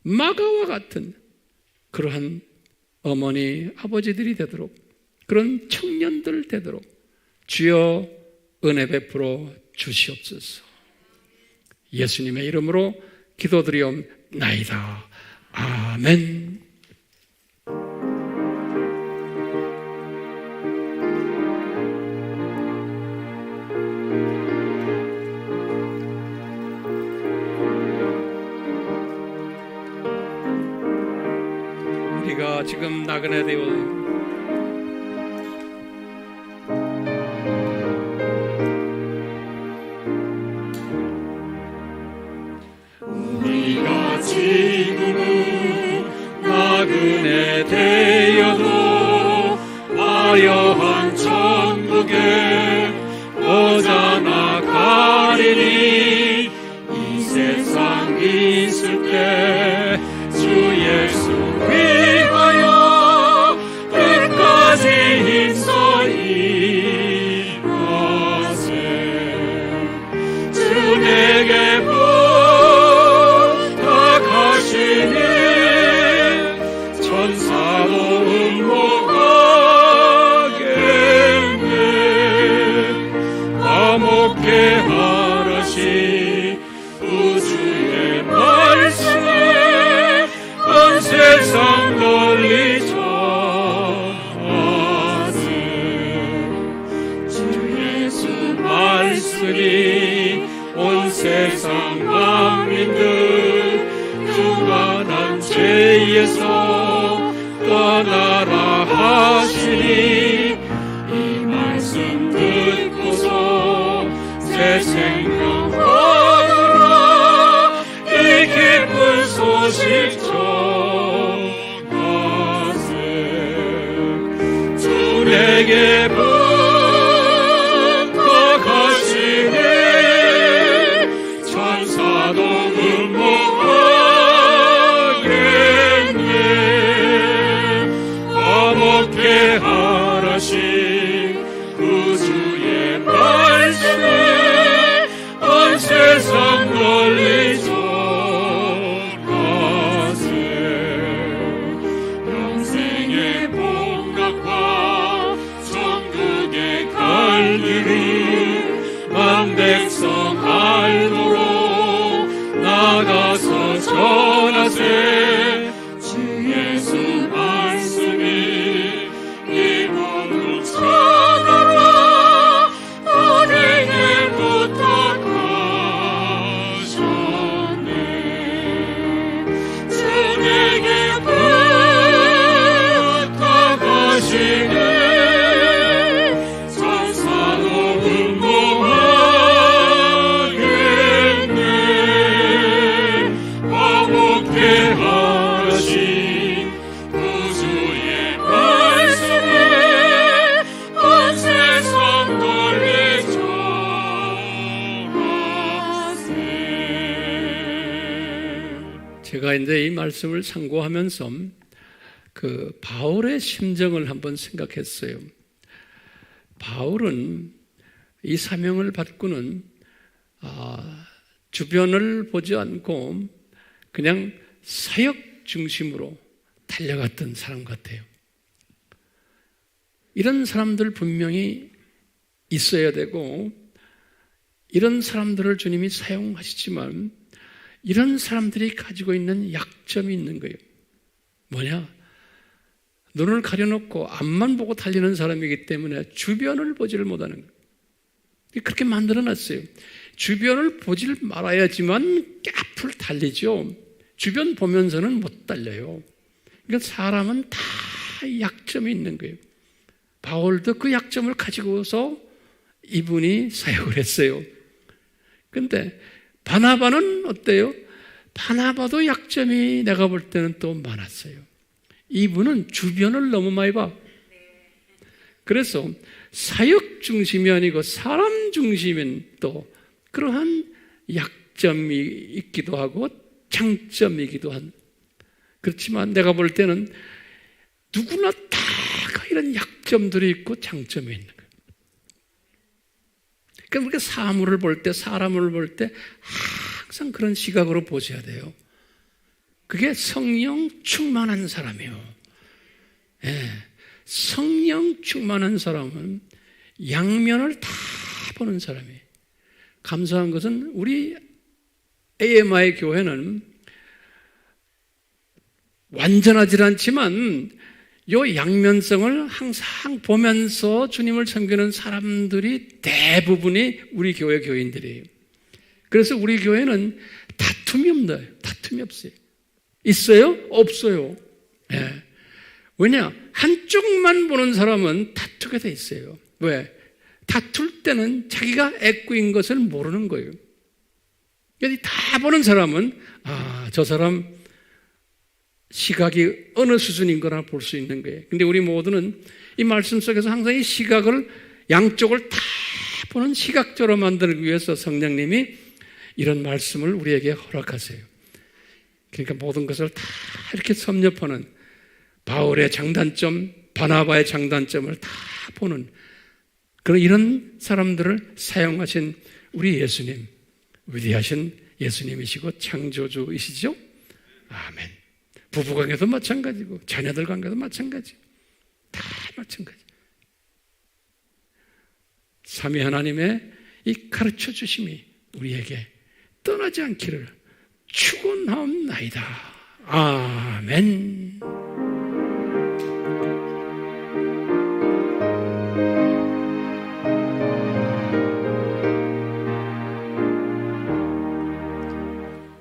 마가와 같은 그러한 어머니 아버지들이 되도록 그런 청년들 되도록 주여 은혜 베풀어 주시옵소서. 예수님의 이름으로 기도드리옵나이다. 아멘. 우리가 지금 나그네 되어 지금은 나그네 되어도 화려한 천국에 오자 나가리니 이 세상 있을 때 주 예수 위하여 끝까지 힘써 일하세. 주 내게 천사도 응모하겠네. 화목해 하라시 우주의 말씀에 온 세상 널리 전하세. 주 예수 말씀이 온 세상 만민들 유한한 죄에서 떠나라 하시니 이 말씀 듣고서 새 생명 얻으라 이 기쁜 소식 전하세. 주 내게 부탁하시니 천사도 하라시 우주의 말씀에 온 세상 널리 전하세. 영생의 복락과 천국의 갈 길을 만 백성 알도록 나가서 전하세. 주 예수 말씀이 이분을 찾아라 우리에게 부탁하셨네. 주 내게 제가 이제 이 말씀을 상고하면서 그 바울의 심정을 한번 생각했어요. 바울은 이 사명을 받고는 주변을 보지 않고 그냥 사역 중심으로 달려갔던 사람 같아요. 이런 사람들 분명히 있어야 되고 이런 사람들을 주님이 사용하시지만 이런 사람들이 가지고 있는 약점이 있는 거예요. 뭐냐? 눈을 가려놓고 앞만 보고 달리는 사람이기 때문에 주변을 보지를 못하는 거예요. 그렇게 만들어놨어요. 주변을 보질 말아야지만 앞을 달리죠. 주변 보면서는 못 달려요. 그러니까 사람은 다 약점이 있는 거예요. 바울도 그 약점을 가지고서 이분이 사역을 했어요. 그런데 바나바는 어때요? 바나바도 약점이 내가 볼 때는 또 많았어요. 이분은 주변을 너무 많이 봐. 그래서 사역 중심이 아니고 사람 중심인 또 그러한 약점이 있기도 하고 장점이기도 한. 그렇지만 내가 볼 때는 누구나 다 이런 약점들이 있고 장점이 있는 거예요. 그러니까 사물을 볼 때, 사람을 볼 때 항상 그런 시각으로 보셔야 돼요. 그게 성령 충만한 사람이에요. 예, 성령 충만한 사람은 양면을 다 보는 사람이에요. 감사한 것은 우리 AMI 교회는 완전하지 않지만 이 양면성을 항상 보면서 주님을 섬기는 사람들이 대부분이 우리 교회 교인들이에요. 그래서 우리 교회는 다툼이 없나요? 다툼이 없어요. 있어요? 없어요. 네. 왜냐? 한쪽만 보는 사람은 다투게 돼 있어요. 왜? 다툴 때는 자기가 애꾸인 것을 모르는 거예요. 다 보는 사람은 저 사람 시각이 어느 수준인 거나 볼 수 있는 거예요. 근데 우리 모두는 이 말씀 속에서 항상 이 시각을 양쪽을 다 보는 시각적으로 만들기 위해서 성령님이 이런 말씀을 우리에게 허락하세요. 그러니까 모든 것을 다 이렇게 섭렵하는 바울의 장단점, 바나바의 장단점을 다 보는 그런 이런 사람들을 사용하신 우리 예수님, 위대하신 예수님이시고 창조주이시죠? 아멘. 부부관계도 마찬가지고 자녀들 관계도 마찬가지. 다 마찬가지. 삼위 하나님의 이 가르쳐 주심이 우리에게 떠나지 않기를 축원하옵나이다. 아멘.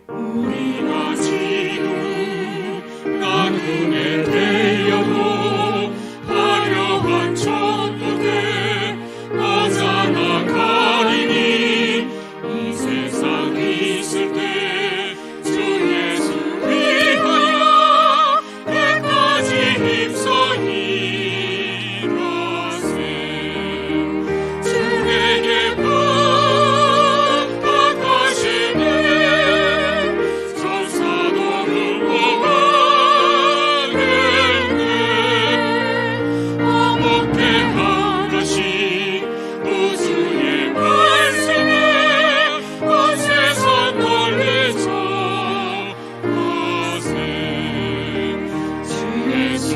우리가 지금 나그네 되어도 화려한 천국에 어자나 가리니 이 세상 있을 때 주 예수 위하여 끝까지 힘써 일하세. 주에게 부탁하시네 천사도 울고하겠네. 어목대 하나씩 우주의 말씀에 온 세상 널리 전하세. 주 예수